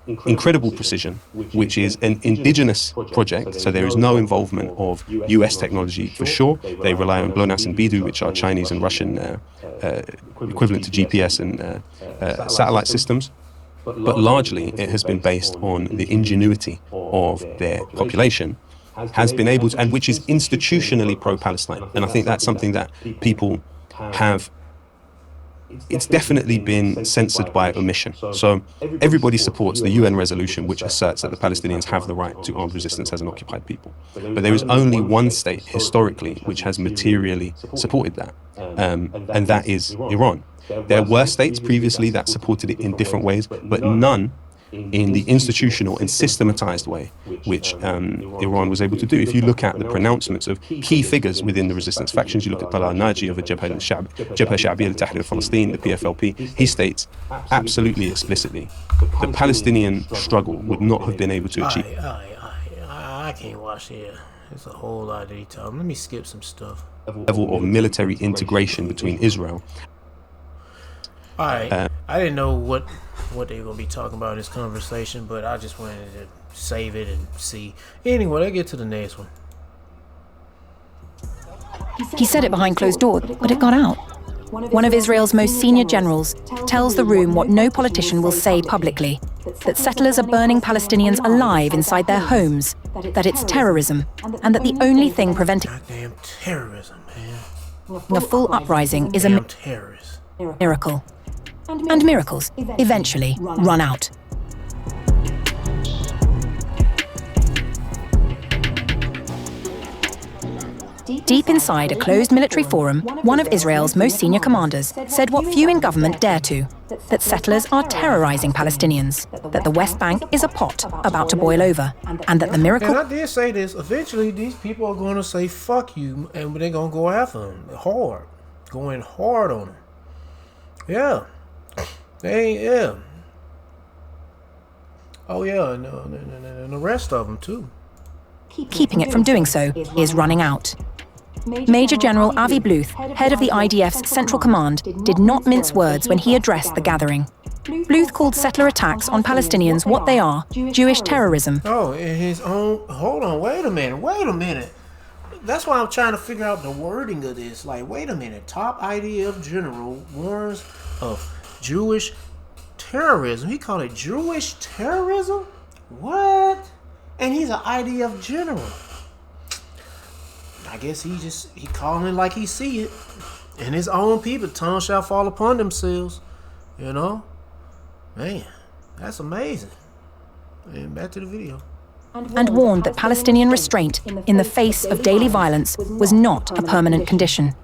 incredible precision, which is an indigenous project, so there is no involvement of US technology for sure. They rely on GLONASS and BeiDou, which are Chinese and Russian equivalent to GPS and satellite systems. But largely it has been based on the ingenuity of their population, has been able to, and which is institutionally pro-Palestine. And I think that's something that people have, it's definitely been censored by omission. So everybody supports the UN resolution which asserts that the Palestinians have the right to armed resistance as an occupied people. But there is only one state historically which has materially supported that, and that is Iran. There were states previously that supported it in different ways, but none in the institutional and systematized way which Iran was able to do. If you look at the pronouncements of key figures within the resistance factions, you look at Talal Naji of the Jabha Sha'biya al-Tahrir al-Palestine, the PFLP, he states absolutely explicitly the Palestinian struggle would not have been able to achieve. I can't watch here. There's a whole lot of detail. Let me skip some stuff. Level of military integration between Israel. Alright, I didn't know what they were going to be talking about in this conversation, but I just wanted to save it and see. Anyway, let's get to the next one. He said it behind closed doors, but it got out. One of Israel's most senior generals tells the room what no politician will say publicly, that settlers are burning Palestinians alive inside their homes, that it's terrorism, and that the only thing preventing Goddamn terrorism, man. a full uprising is a miracle. And miracles eventually run out. Deep inside a closed military forum, one of Israel's most senior commanders said what few in government dare to, that settlers are terrorizing Palestinians, that the West Bank is a pot about to boil over, and that the miracle... And I did say this, eventually these people are going to say fuck you, and they're going to go after them hard, going hard on them. Yeah. Yeah. Oh yeah, and the rest of them too. Keeping it from doing so is running out. Major General Avi Bluth, head of the IDF's Central Command, did not mince words when he addressed the gathering. Bluth called settler attacks on Palestinians what they are, Jewish terrorism. Oh, in his own... Hold on, wait a minute. That's why I'm trying to figure out the wording of this. Like, wait a minute. Top IDF general warns of Jewish terrorism. He called it Jewish terrorism? What? And he's an IDF general. I guess he calling it like he see it. And his own people, tongue shall fall upon themselves. You know? Man, that's amazing. And back to the video. And warned that Palestinian restraint in the face of daily violence was not a permanent condition.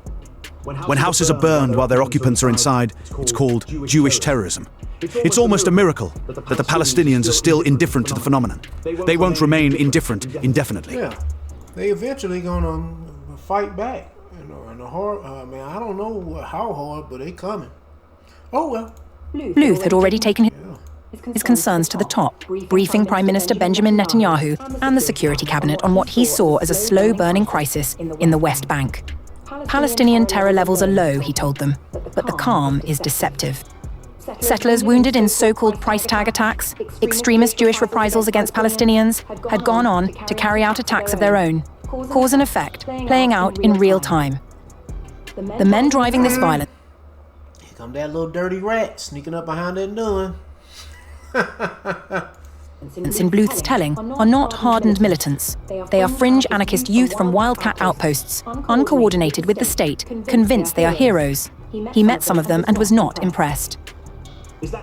When houses are burned while their occupants are inside, it's called Jewish terrorism. It's almost a miracle that the Palestinians are still indifferent to the phenomenon. They won't remain indifferent indefinitely. Yeah, they eventually gonna fight back. And the hard, I don't know how hard, but they coming. Oh well. Bluth had already taken his concerns to the top, briefing Prime Minister Benjamin Netanyahu and the Security Cabinet on what he saw as a slow-burning crisis in the West Bank. Palestinian terror levels are low, he told them, but the calm is deceptive. Settlers wounded in so-called price tag attacks, extremist Jewish reprisals against Palestinians, had gone on to carry out attacks of their own, cause and effect playing out in real time. The men driving this violence... Here come that little dirty rat sneaking up behind that nun. In Bluth's telling, are not hardened militants. They are fringe anarchist youth from wildcat outposts, uncoordinated with the state, convinced they are heroes. He met some of them and was not impressed.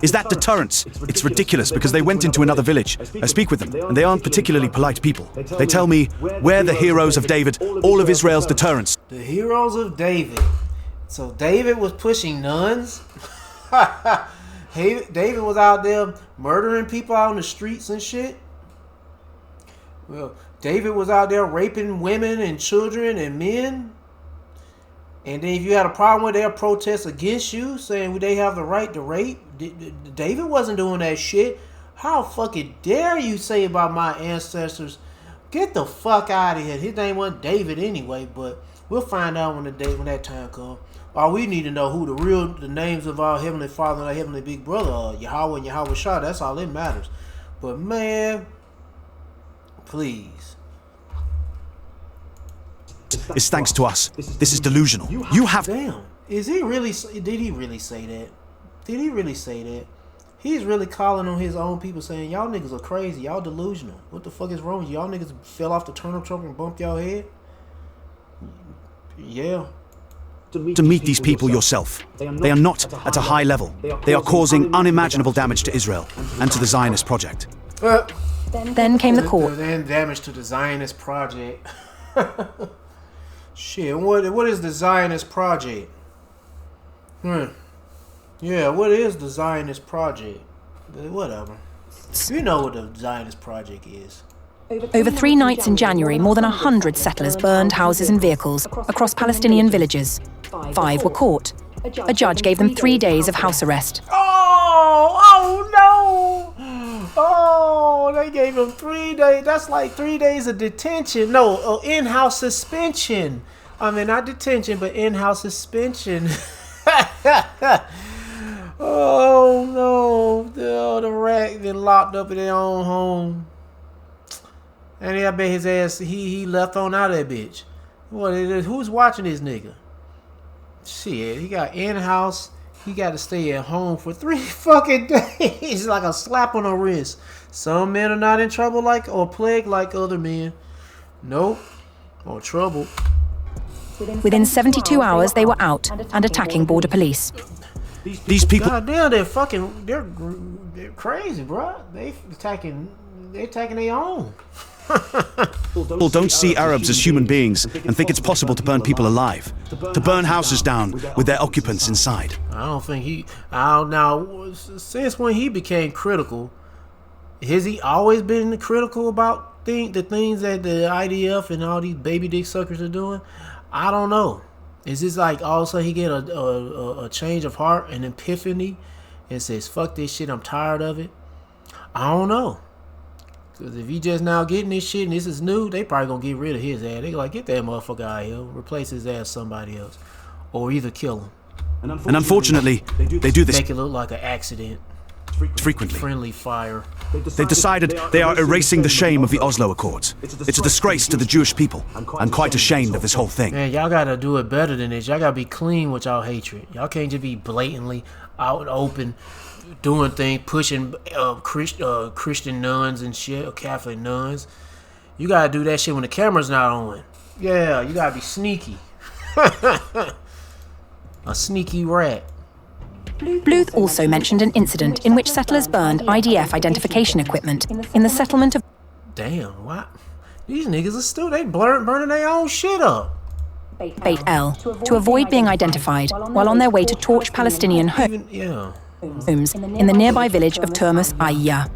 Is that deterrence? It's ridiculous because they went into another village. I speak with them, and they aren't particularly polite people. They tell me, we're the heroes of David, all of Israel's deterrence. The heroes of David. So David was pushing nuns? David was out there murdering people out on the streets and shit? Well, David was out there raping women and children and men? And then if you had a problem with their protests against you, saying they have the right to rape, David wasn't doing that shit. How fucking dare you say about my ancestors? Get the fuck out of here. His name wasn't David anyway, but we'll find out when that time comes. All we need to know who the names of our Heavenly Father and our Heavenly Big Brother are. Yahweh and Yahweh Shah. That's all that matters. But man, please. It's thanks to us. This is delusional. You have... Damn. Is he really... Did he really say that? Did he really say that? He's really calling on his own people saying, y'all niggas are crazy. Y'all delusional. What the fuck is wrong with you? Y'all niggas fell off the turnip truck and bumped y'all head? Yeah. To meet these people yourself. They are not at a high level. They are causing unimaginable damage to Israel and to the Zionist project. Then came the court. Then damage to the Zionist project. Shit, what is the Zionist project? Yeah, what is the Zionist project? Whatever. You know what the Zionist project is. Over 3 nights in January, more than 100 settlers burned houses and vehicles across Palestinian villages. 5 were caught. A judge gave them 3 days of house arrest. Oh no! Oh, they gave him 3 days. That's like 3 days of detention. No, in-house suspension. I mean, not detention, but in-house suspension. Oh no! The rat been locked up in their own home. And I bet his ass, he left on out of that bitch. Who's watching this nigga? Shit, he got in-house. He got to stay at home for 3 fucking days. Like a slap on the wrist. Some men are not in trouble or plagued like other men. Nope. Or trouble. Within 72 hours, they were out and attacking border police. These people... God damn, they're crazy, bro. They're attacking their own. People don't see Arabs as human beings and think it's possible to burn people alive, to burn houses down with their occupants inside. I don't think now, since when he became critical, has he always been critical about the things that the IDF and all these baby dick suckers are doing? I don't know. Is this like all of a sudden he get a change of heart, an epiphany, and says, fuck this shit, I'm tired of it? I don't know. Because if he just now getting this shit and this is new, they probably gonna get rid of his ass. They like, get that motherfucker out of here, replace his ass with somebody else, or either kill him. And unfortunately, they do this. Make it look like an accident. Frequently. Friendly fire. They've decided they are erasing the shame of the Oslo Accords. It's a disgrace to the Jewish people. I'm quite ashamed of this whole thing. Man, y'all gotta do it better than this. Y'all gotta be clean with y'all hatred. Y'all can't just be blatantly out and open, doing things, pushing Christian nuns and shit, or Catholic nuns. You gotta do that shit when the camera's not on. Yeah, you gotta be sneaky. A sneaky rat. Bluth also mentioned an incident in which settlers burned IDF identification equipment in the settlement of... Damn, what? These niggas are still, they burning their own shit up. Beit El, to avoid being identified while on their way to torch Palestinian homes in the nearby village of Turmus Ayya.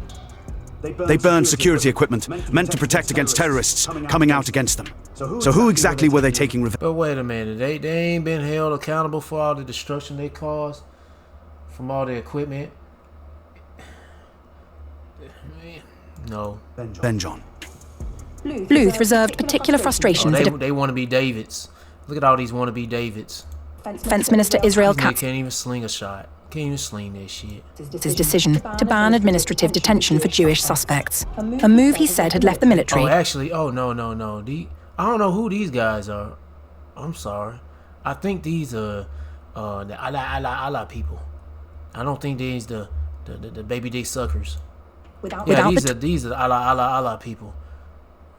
They burned security equipment meant to protect against terrorists coming out against them. So who exactly were they taking revenge? But wait a minute, they ain't been held accountable for all the destruction they caused from all the equipment? No. Ben John. Bluth reserved particular frustration for... They want to be Davids. Look at all these wannabe Davids. Defense Minister Israel Katz... They can't even sling a shot. Can't even sling that shit. His decision to ban administrative detention for Jewish suspects. A move he said had left the military... Oh, actually, no. I don't know who these guys are. I'm sorry. I think these are the Allah people. I don't think these the baby dick suckers. These are Allah people.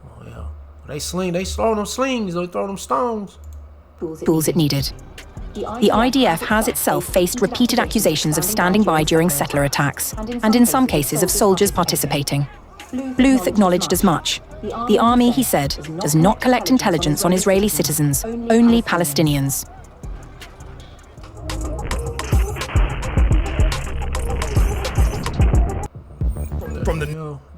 Oh yeah. They throw them slings, they throw them stones. Tools it needed. The IDF has itself faced repeated accusations of standing by during settler attacks, and in some cases of soldiers participating. Bluth acknowledged as much. The army, he said, does not collect intelligence on Israeli citizens, only Palestinians. From the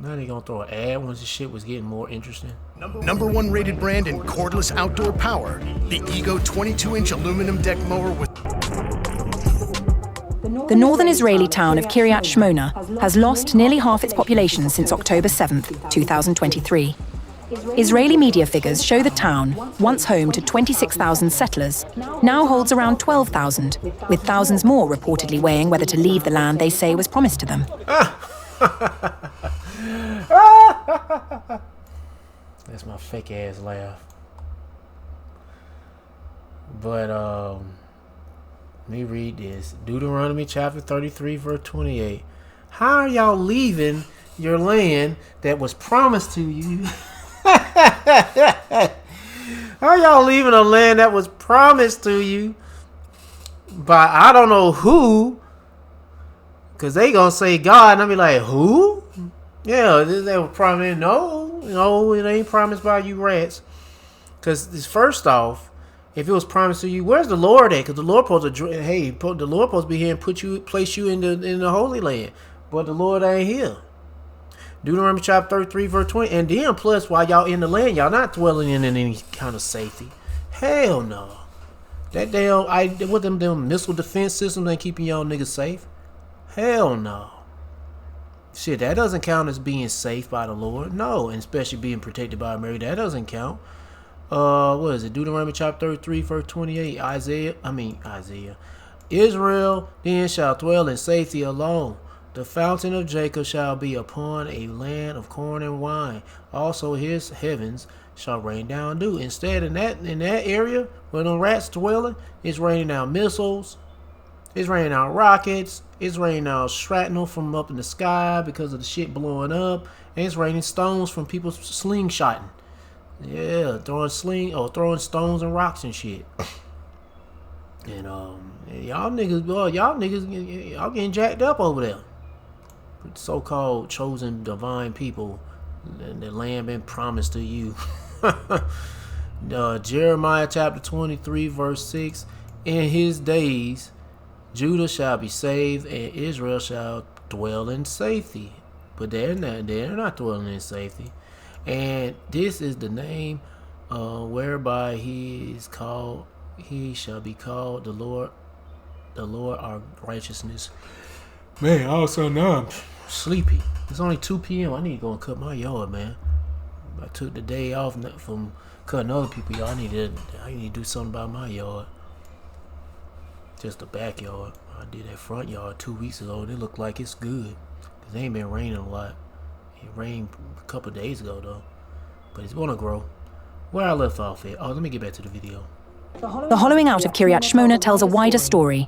now they gonna throw an ad once the shit was getting more interesting. #1 rated brand in cordless outdoor power, the Ego 22-inch aluminum deck mower with... The northern Israeli town of Kiryat Shmona has lost nearly half its population since October 7th, 2023. Israeli media figures show the town, once home to 26,000 settlers, now holds around 12,000, with thousands more reportedly weighing whether to leave the land they say was promised to them. That's my fake ass laugh. But let me read this. Deuteronomy chapter 33 verse 28. How are y'all leaving your land that was promised to you? How are y'all leaving a land that was promised to you by I don't know who? Because they gonna say God, and I'll be like, who? Yeah, they were promised. No, it ain't promised by you rats. Because first off, if it was promised to you, where's the Lord at? Because the Lord supposed to, the Lord supposed to be here and place you in the Holy Land, but the Lord ain't here. Deuteronomy chapter 33 verse 20, and then plus while y'all in the land, y'all not dwelling in any kind of safety. Hell no. That damn, what them missile defense systems ain't keeping y'all niggas safe. Hell no. Shit, that doesn't count as being safe by the Lord. No, and especially being protected by Mary, that doesn't count. What is it? Deuteronomy chapter 33, verse 28. Isaiah. Israel then shall dwell in safety alone. The fountain of Jacob shall be upon a land of corn and wine. Also his heavens shall rain down dew. Instead, in that area where the rats dwelling, it's raining down missiles. It's raining down rockets. It's raining down shrapnel from up in the sky because of the shit blowing up. And it's raining stones from people slingshotting. Yeah, throwing stones and rocks and shit. And y'all getting jacked up over there. So-called chosen divine people. The land been promised to you. Jeremiah chapter 23 verse 6. In his days Judah shall be saved and Israel shall dwell in safety. But they're not dwelling in safety. And this is the name whereby he shall be called the Lord our righteousness. Man, also now I'm sleepy. It's only 2 p.m. I need to go and cut my yard, man. I took the day off from cutting other people's yard. I need to do something about my yard. Just the backyard. I did that front yard 2 weeks ago and it looked like it's good. Cause it ain't been raining a lot. It rained a couple of days ago though. But it's gonna grow. Where I left off at. Oh, let me get back to the video. The hollowing out of Kiryat Shmona tells a wider story.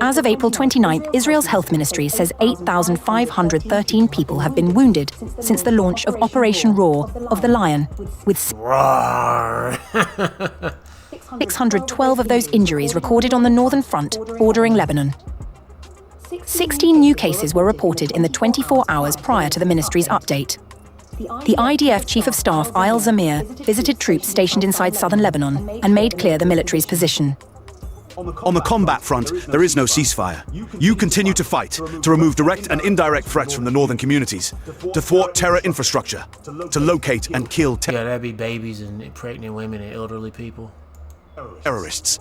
As of April 29th, Israel's health ministry says 8,513 people have been wounded since the launch of Operation Roar of the Lion, with 612 of those injuries recorded on the northern front bordering Lebanon. 16 new cases were reported in the 24 hours prior to the ministry's update. The IDF Chief of Staff Ayal Zamir visited troops stationed inside southern Lebanon and made clear the military's position. On the combat front, there is no ceasefire. You continue to fight, to remove direct and indirect threats from the northern communities, to thwart terror infrastructure, to locate and kill yeah, that'd be babies and pregnant women and elderly people. Terrorists.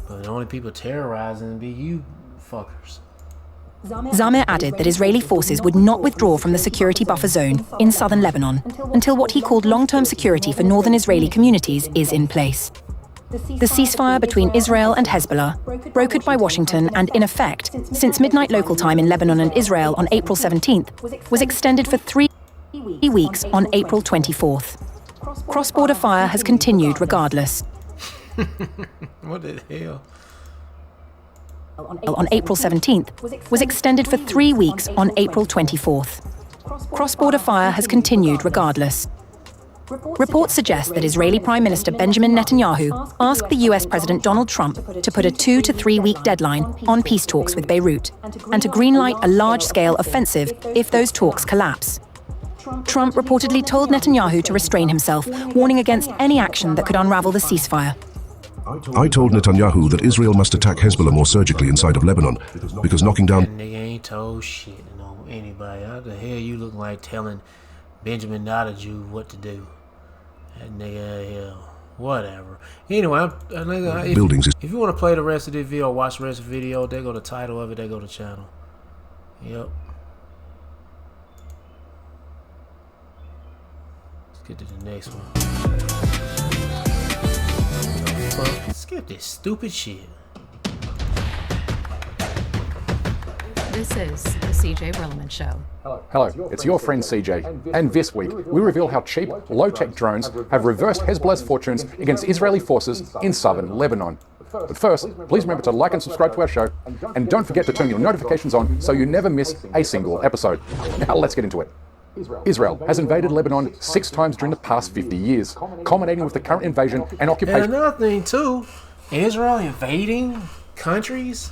But the only people terrorizing would be you fuckers. Zamir added that Israeli forces would not withdraw from the security buffer zone in southern Lebanon until what he called long-term security for northern Israeli communities is in place. The ceasefire between Israel and Hezbollah, brokered by Washington and in effect since midnight local time in Lebanon and Israel on April 17th, was extended for 3 weeks on April 24th. Cross-border fire has continued regardless. What the hell? On April 17th, was extended for 3 weeks on April 24th. Cross-border fire has continued regardless. Reports suggest that Israeli Prime Minister Benjamin Netanyahu asked the US President Donald Trump to put a 2 to 3 week deadline on peace talks with Beirut and to greenlight a large-scale offensive if those talks collapse. Trump reportedly told Netanyahu to restrain himself, warning against any action that could unravel the ceasefire. I told Netanyahu that Israel must attack Hezbollah more surgically inside of Lebanon, because knocking down... That nigga ain't told shit to anybody. How the hell you look like telling Benjamin Netanyahu what to do? That nigga, hell, whatever. Anyway, if you want to play the rest of this video, watch the rest of the video, there go the title of it, there go the channel. Yep. Let's get to the next one. Skip this stupid shit. This is the CJ Williman Show. Hello, it's your friend CJ, and this week we reveal how cheap, low-tech drones have reversed Hezbollah's fortunes against Israeli forces in southern Lebanon. But first, please remember to like and subscribe to our show, and don't forget to turn your notifications on so you never miss a single episode. Now let's get into it. Israel has invaded Lebanon 6 times during the past 50 years, culminating with the current invasion and occupation. And another thing too, Israel invading countries?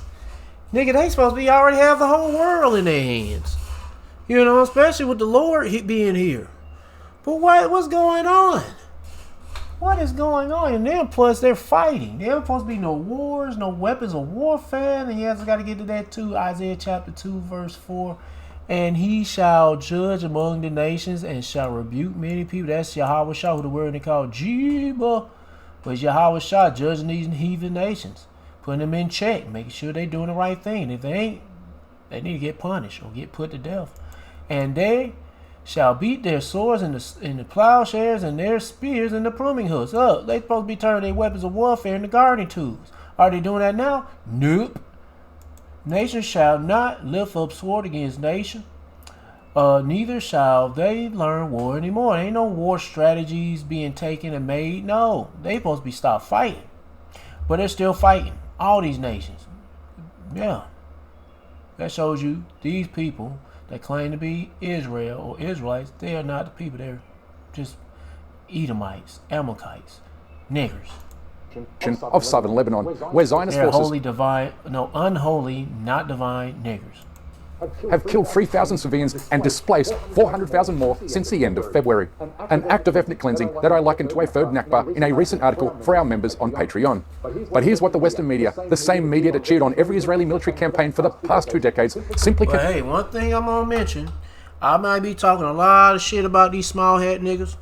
Nigga, they supposed to be already have the whole world in their hands. You know, especially with the Lord being here. But what's going on? What is going on? And then plus they're fighting. There's supposed to be no wars, no weapons of warfare. And you guys got to get to that too. Isaiah chapter 2 verse 4. And he shall judge among the nations and shall rebuke many people. That's Yahweh Shah, who the word they call Jeba. But Yahweh Shah judging these heathen nations, putting them in check, making sure they're doing the right thing. And if they ain't, they need to get punished or get put to death. And they shall beat their swords in the plowshares and their spears in the pruning hooks. Look, they supposed to be turning their weapons of warfare into gardening tools. Are they doing that now? Nope. Nation shall not lift up sword against nation. Neither shall they learn war anymore. Ain't no war strategies being taken and made. No, they supposed to be stopped fighting. But they're still fighting. All these nations. Yeah. That shows you these people that claim to be Israel or Israelites, they are not the people. They're just Edomites, Amalekites, niggers. Of southern Lebanon, where Zionist They're forces unholy, not divine niggers. Have killed 3,000 civilians and displaced 400,000 more since the end of February. An act of ethnic cleansing that I likened to a third Nakba in a recent article for our members on Patreon. But here's what the Western media, the same media that cheered on every Israeli military campaign for the past 2 decades, simply... Well, hey, one thing I'm going to mention, I might be talking a lot of shit about these small hat niggas,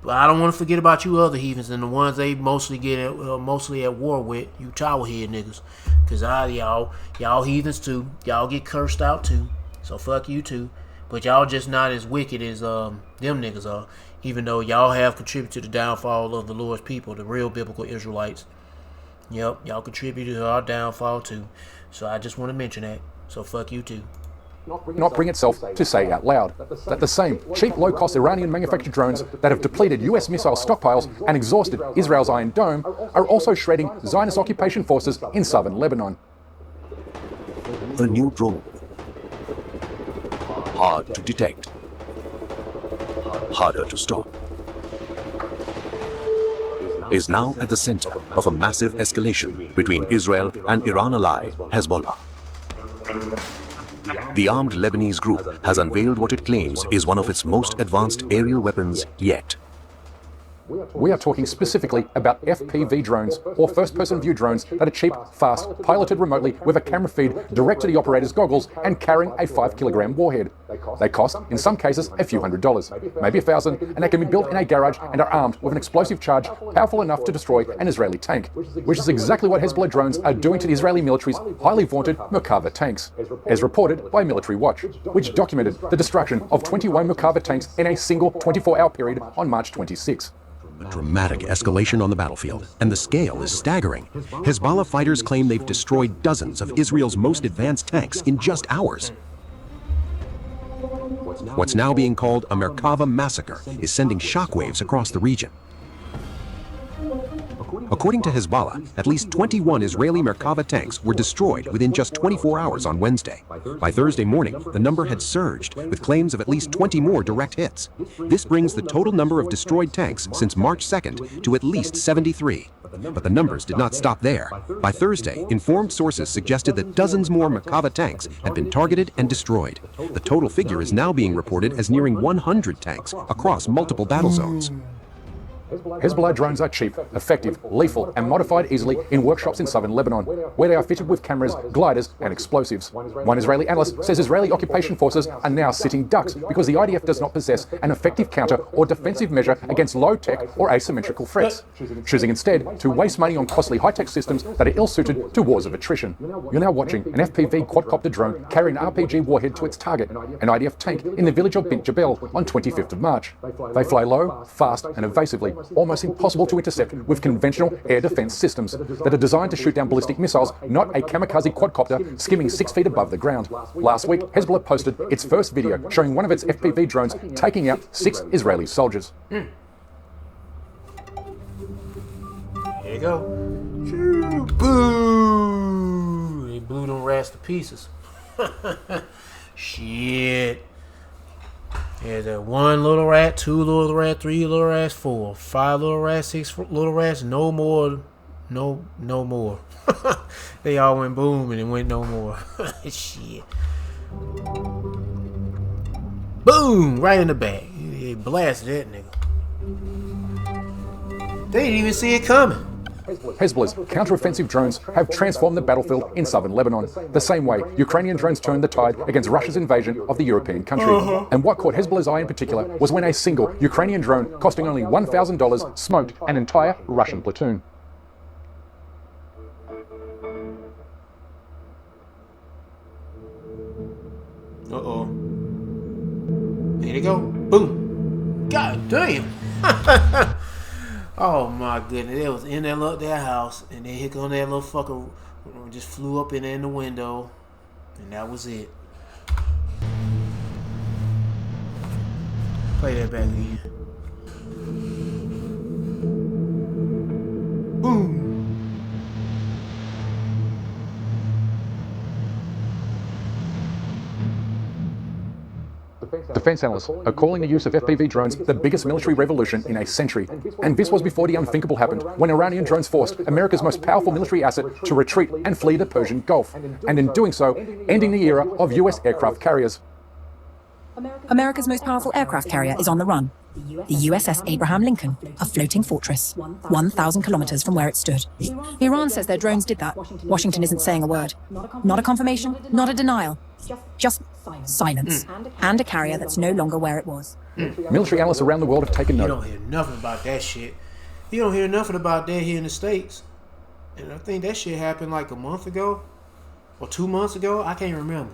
but I don't want to forget about you other heathens and the ones they mostly mostly at war with, you tower head niggas. Cause y'all heathens too. Y'all get cursed out too. So fuck you too. But y'all just not as wicked as them niggas are. Even though y'all have contributed to the downfall of the Lord's people, the real biblical Israelites. Yep, y'all contributed to our downfall too. So I just want to mention that. So fuck you too. Not bring itself to say out loud that the same cheap, low-cost Iranian-manufactured drones that have depleted US missile stockpiles and exhausted Israel's Iron Dome are also shredding Zionist occupation forces in southern Lebanon. A new drone. Hard to detect. Harder to stop. Is now at the center of a massive escalation between Israel and Iran ally Hezbollah. The armed Lebanese group has unveiled what it claims is one of its most advanced aerial weapons yet. We are talking specifically about FPV drones, or first-person view drones that are cheap, fast, piloted remotely with a camera feed direct to the operator's goggles and carrying a 5-kilogram warhead. They cost, in some cases, a few $100s, maybe $1,000, and they can be built in a garage and are armed with an explosive charge powerful enough to destroy an Israeli tank, which is exactly what Hezbollah drones are doing to the Israeli military's highly vaunted Merkava tanks, as reported by Military Watch, which documented the destruction of 21 Merkava tanks in a single 24-hour period on March 26. A dramatic escalation on the battlefield, and the scale is staggering. Hezbollah fighters claim they've destroyed dozens of Israel's most advanced tanks in just hours. What's now being called a Merkava massacre is sending shockwaves across the region. According to Hezbollah, at least 21 Israeli Merkava tanks were destroyed within just 24 hours on Wednesday. By Thursday morning, the number had surged, with claims of at least 20 more direct hits. This brings the total number of destroyed tanks since March 2nd to at least 73. But the numbers did not stop there. By Thursday, informed sources suggested that dozens more Merkava tanks had been targeted and destroyed. The total figure is now being reported as nearing 100 tanks across multiple battle zones. Hezbollah drones are cheap, effective, lethal, and modified easily in workshops in southern Lebanon, where they are fitted with cameras, gliders, and explosives. One Israeli analyst says Israeli occupation forces are now sitting ducks because the IDF does not possess an effective counter or defensive measure against low-tech or asymmetrical threats, choosing instead to waste money on costly high-tech systems that are ill-suited to wars of attrition. You're now watching an FPV quadcopter drone carry an RPG warhead to its target, an IDF tank in the village of Bint Jabel on 25th of March. They fly low, fast, and evasively, almost impossible to intercept with conventional air defense systems that are designed to shoot down ballistic missiles, not a kamikaze quadcopter skimming 6 feet above the ground. Last week, Hezbollah posted its first video showing one of its FPV drones taking out 6 Israeli soldiers. Here you go. Boo! They blew them rats to pieces. Shit. There's that 1 little rat, 2 little rat, 3 little rats, 4, 5 little rats, 6 little rats, no more. No more. They all went boom and it went no more. Shit. Boom! Right in the back. They blasted that nigga. They didn't even see it coming. Hezbollah's counter-offensive drones have transformed the battlefield in southern Lebanon, the same way Ukrainian drones turned the tide against Russia's invasion of the European country. And what caught Hezbollah's eye in particular was when a single Ukrainian drone costing only $1,000 smoked an entire Russian platoon. Uh-oh. There you go. Boom. God damn. Oh my goodness. It was in that house, and then here come that little fucker just flew up in there in the window, and that was it. Play that back again. Boom. Defense analysts are calling the use of FPV drones the biggest military revolution in a century. And this was before the unthinkable happened, when Iranian drones forced America's most powerful military asset to retreat and flee the Persian Gulf, and in doing so, ending the era of US aircraft carriers. America's most powerful aircraft carrier is on the run. The USS Abraham Lincoln, a floating fortress, 1,000 kilometers from where it stood. Iran says their drones did that. Washington isn't saying a word. Not a confirmation, not a denial. Just silence. And a carrier that's no longer where it was. Military analysts around the world have taken note. You don't hear nothing about that shit. You don't hear nothing about that here in the States. And I think that shit happened like a month ago or 2 months ago. I can't remember.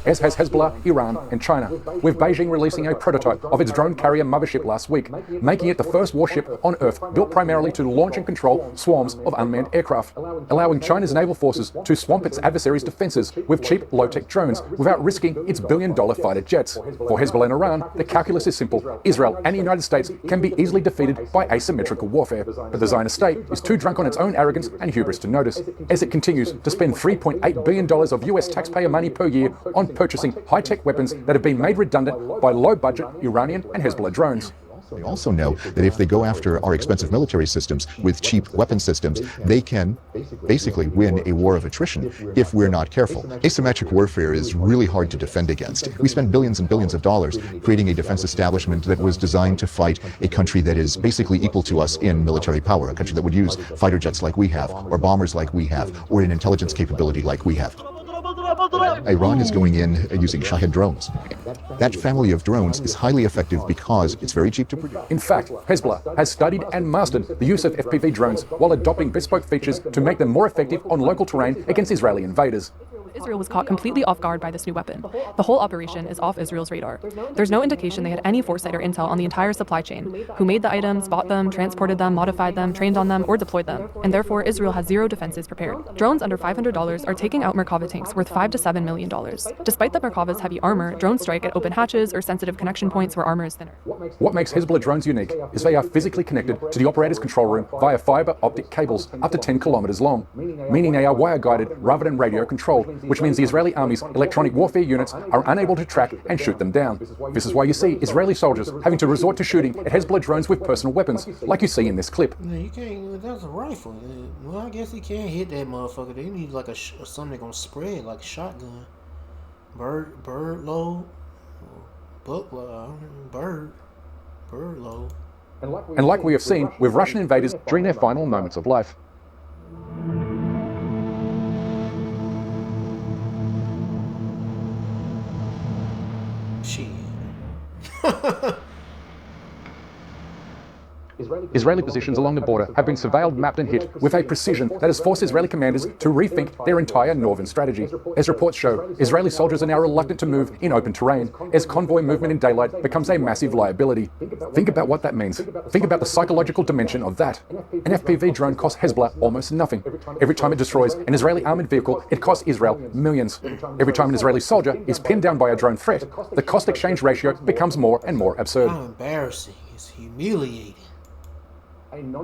As has Hezbollah, Iran, and China, with Beijing releasing a prototype of its drone carrier mothership last week, making it the first warship on Earth built primarily to launch and control swarms of unmanned aircraft, allowing China's naval forces to swamp its adversaries' defenses with cheap, low-tech drones without risking its billion-dollar fighter jets. For Hezbollah and Iran, the calculus is simple. Israel and the United States can be easily defeated by asymmetrical warfare, but the Zionist state is too drunk on its own arrogance and hubris to notice, as it continues to spend $3.8 billion of US taxpayer money per year on purchasing high-tech weapons that have been made redundant by low-budget Iranian and Hezbollah drones. They also know that if they go after our expensive military systems with cheap weapon systems, they can basically win a war of attrition if we're not careful. Asymmetric warfare is really hard to defend against. We spend billions and billions of dollars creating a defense establishment that was designed to fight a country that is basically equal to us in military power, a country that would use fighter jets like we have, or bombers like we have, or an intelligence capability like we have. Iran is going in using Shahed drones. That family of drones is highly effective because it's very cheap to produce. In fact, Hezbollah has studied and mastered the use of FPV drones while adopting bespoke features to make them more effective on local terrain against Israeli invaders. Israel was caught completely off guard by this new weapon. The whole operation is off Israel's radar. There's no indication they had any foresight or intel on the entire supply chain, who made the items, bought them, transported them, modified them, trained on them, or deployed them, and therefore Israel has zero defenses prepared. Drones under $500 are taking out Merkava tanks worth $5 to $7 million. Despite the Merkava's heavy armor, drones strike at open hatches or sensitive connection points where armor is thinner. What makes Hezbollah drones unique is they are physically connected to the operator's control room via fiber optic cables up to 10 kilometers long, meaning they are wire-guided rather than radio-controlled, which means the Israeli Army's electronic warfare units are unable to track and shoot them down. This is why you see Israeli soldiers having to resort to shooting at Hezbollah drones with personal weapons, like you see in this clip. No, you can't. That's a rifle. Well, I guess he can't hit that motherfucker. They need like something gonna spread, like a shotgun. Bird load. Bird load. And like we have seen with Russian invaders during their final moments of life. Israeli positions along the border have been surveilled, mapped and hit with a precision that has forced Israeli commanders to rethink their entire northern strategy. As reports show, Israeli soldiers are now reluctant to move in open terrain as convoy movement in daylight becomes a massive liability. Think about what that means. Think about the psychological dimension of that. An FPV drone costs Hezbollah almost nothing. Every time it destroys an Israeli armored vehicle, it costs Israel millions. Every time an Israeli soldier is pinned down by a drone threat, the cost-exchange ratio becomes more and more absurd. How embarrassing. It's humiliating.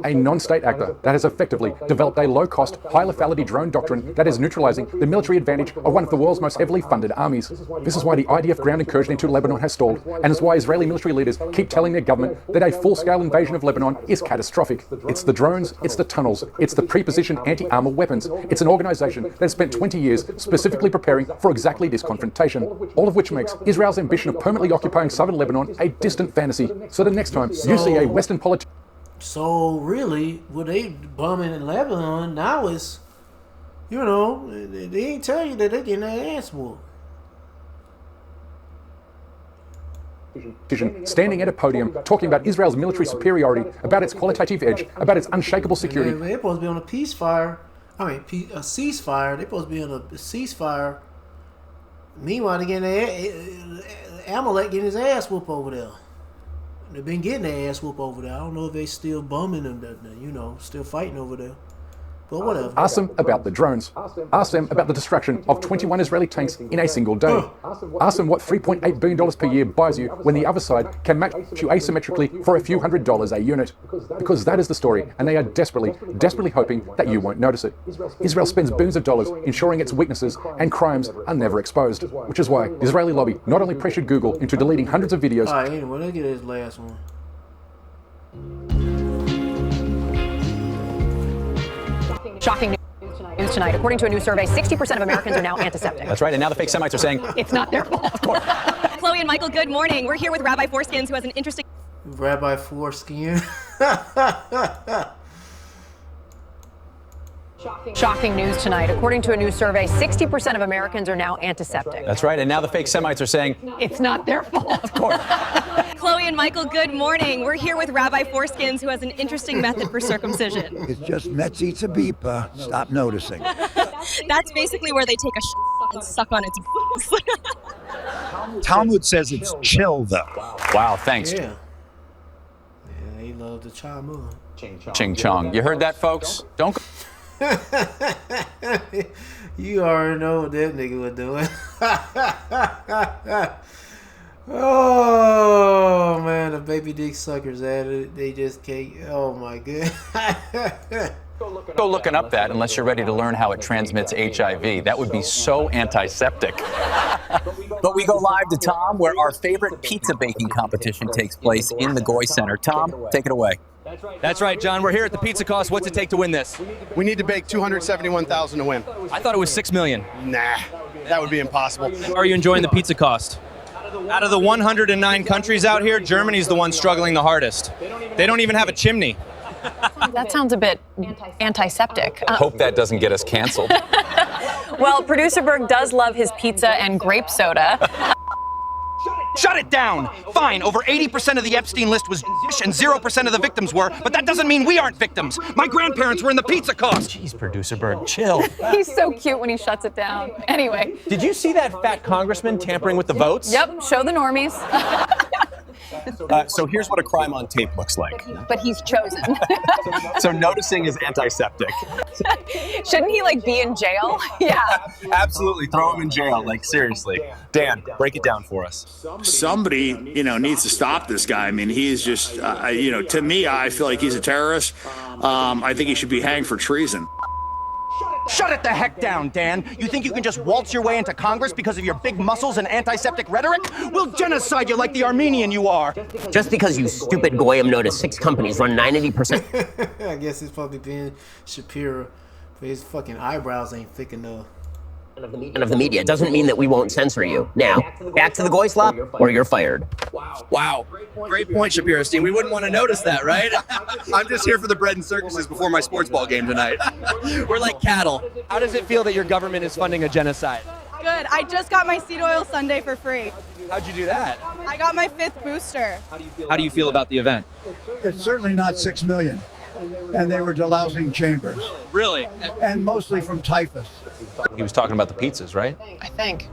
A non-state actor that has effectively developed a low-cost, high-lethality drone doctrine that is neutralizing the military advantage of one of the world's most heavily funded armies. This is why the IDF ground incursion into Lebanon has stalled, and is why Israeli military leaders keep telling their government that a full-scale invasion of Lebanon is catastrophic. It's the drones, it's the tunnels, it's the pre-positioned anti-armor weapons. It's an organization that has spent 20 years specifically preparing for exactly this confrontation, all of which makes Israel's ambition of permanently occupying southern Lebanon a distant fantasy. So the next time you see a Western politician... So really, what they bumming in Lebanon now is, you know, they ain't tell you that they getting their ass whooped. Standing at a podium talking about Israel's military superiority, about its qualitative edge, about its unshakable security. They're supposed to be on a ceasefire. A ceasefire. They're supposed to be on a ceasefire. Meanwhile, they getting Amalek getting his ass whooped over there. They've been getting their ass whooped over there. I don't know if they still bumming them, you know, still fighting over there. But whatever. Ask them about the drones. Ask them about the destruction of 21 Israeli tanks in a single day. Ask them what $3.8 billion per year buys you when the other side can match you asymmetrically for a few $100s a unit. Because that is the story, and they are desperately hoping that you won't notice it. Israel spends billions of dollars ensuring its weaknesses and crimes are never exposed, which is why the Israeli lobby not only pressured Google into deleting hundreds of videos. Alright, anyway, let's get this last one. Shocking news tonight. According to a new survey, 60% of Americans are now antiseptic. That's right, and now the fake Semites are saying it's not their fault. Of course. Chloe and Michael, good morning. We're here with Rabbi Foreskins, who has an interesting... Rabbi Foreskin. Shocking news tonight. According to a new survey, 60% of Americans are now antiseptic. That's right, and now the fake Semites are saying it's not their fault. Of course. Chloe and Michael, good morning. We're here with Rabbi Foreskins, who has an interesting method for circumcision. It's just Metzi Tzabipa. Stop noticing. That's basically where they take a and suck on its Talmud says it's chill, though. Wow, thanks. Yeah, they love the Talmud. Ching Chong. You heard that, folks? Don't go. You already know what that nigga was doing. Oh man, the baby dick suckers at it. They just can't. Oh my god. Go looking up that unless you're ready to learn how it transmits HIV. That would be so antiseptic. But we go live to Tom, where our favorite pizza baking competition takes place in the Goy Center. Tom, take it away. That's right, John. We're here at the Pizza Cost. What's it take to win this? We need to bake $271,000 to win. I thought it was $6 million. Nah, that would be impossible. How are you enjoying the Pizza Cost? Out of the 109 countries out here, Germany's the one struggling the hardest. They don't even have a chimney. That sounds a bit antiseptic. Hope that doesn't get us canceled. Well, Producer Berg does love his pizza and grape soda. Shut it down! Fine, over 80% of the Epstein list was and 0% of the victims were, but that doesn't mean we aren't victims. My grandparents were in the Pizza Cost. Jeez, Producer Berg, chill. He's so cute when he shuts it down. Anyway. Did you see that fat congressman tampering with the votes? Yep, show the normies. So here's what a crime on tape looks like. But he's chosen. So noticing is antiseptic. Shouldn't he, be in jail? Yeah. Absolutely, throw him in jail, seriously. Dan, break it down for us. Somebody, needs to stop this guy. I mean, he's just, to me, I feel like he's a terrorist. I think he should be hanged for treason. Shut it the heck down, Dan. You think you can just waltz your way into Congress because of your big muscles and antiseptic rhetoric? We'll genocide you like the Armenian you are. Just because you stupid goyim notice 6 companies run 90%. I guess it's probably Ben Shapiro, but his fucking eyebrows ain't thick enough. Of the media doesn't mean that we won't censor you. Now, back to the goy slop, or you're fired. Wow. Great point, Shapiro-Stein. We wouldn't want to notice that, right? I'm just here for the bread and circuses before my sports ball game tonight. We're like cattle. How does it feel that your government is funding a genocide? Good. I just got my seed oil sundae for free. How'd you do that? I got my 5th booster. How do you feel about the event? It's certainly not 6 million. And they were delousing chambers. Really? And mostly from typhus. He was talking about the pizzas, right? I think.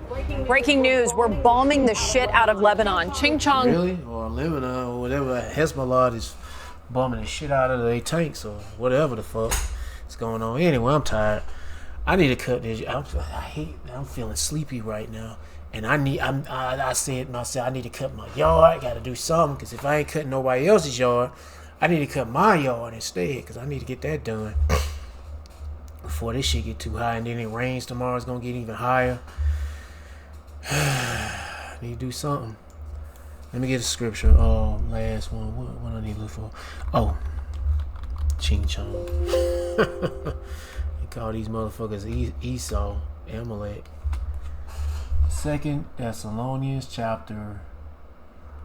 Breaking news, we're bombing the shit out of Lebanon. Ching Chong. Really? Or Lebanon or whatever. Hezbollah is bombing the shit out of their tanks or whatever the fuck is going on. Anyway, I'm tired. I need to cut this. I'm feeling sleepy right now. And I said myself, I need to cut my yard. I got to do something because if I ain't cutting nobody else's yard, I need to cut my yard instead because I need to get that done before this shit get too high. And then it rains tomorrow. It's going to get even higher. I need to do something. Let me get a scripture. Last one. What I need to look for? Oh. Ching Chong. They call these motherfuckers Esau, Amalek. 2 Thessalonians chapter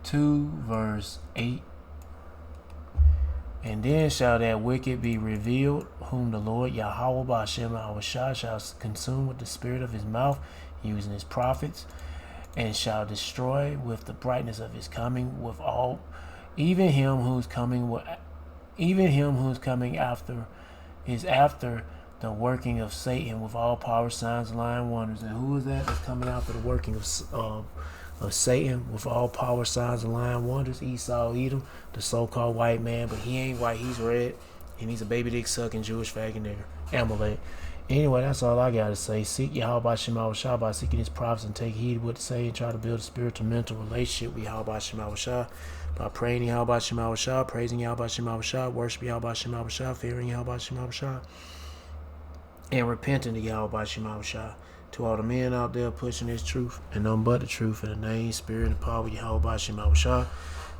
2 verse 8. And then shall that wicked be revealed, whom the Lord Yahweh Ba'ashem Awashah shall consume with the spirit of his mouth, using his prophets, and shall destroy with the brightness of his coming, with all, even him who's coming after is after the working of Satan, with all power, signs, lying wonders. And who is that that's coming after the working of Satan with all power, signs, and lying wonders? Esau, Edom, the so-called white man, but he ain't white, he's red, and he's a baby dick sucking Jewish faggot nigger. Amalek. Anyway, that's all I gotta say. Seek Yahweh Ba'ashem Awashah by seeking his prophets and take heed of what to say and try to build a spiritual mental relationship with Yahweh Ba'ashem Awashah by praying Yahweh Ba'ashem Awashah, praising Yahweh Ba'ashem Awashah, worshiping Yahweh Ba'ashem Awashah, fearing Yahweh Ba'ashem Awashah, and repenting to Yahweh Ba'ashem Awashah. To all the men out there pushing this truth and nothing but the truth in the name, spirit, and power of Yahweh Ba'ashem Awashah.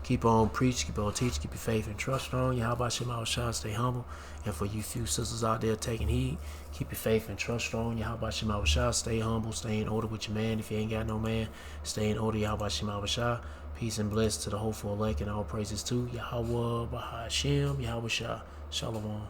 Keep on preach, keep on teach, keep your faith and trust strong. Yahweh Ba'ashem Awashah, stay humble. And for you few sisters out there taking heed, keep your faith and trust strong. Yahweh Ba'ashem Awashah, stay humble, stay in order with your man. If you ain't got no man, stay in order. Yahweh Ba'ashem Awashah. Peace and blessings to the hopeful elect and all praises to Yahweh Ba'ashem Yahweh Shah. Shalom.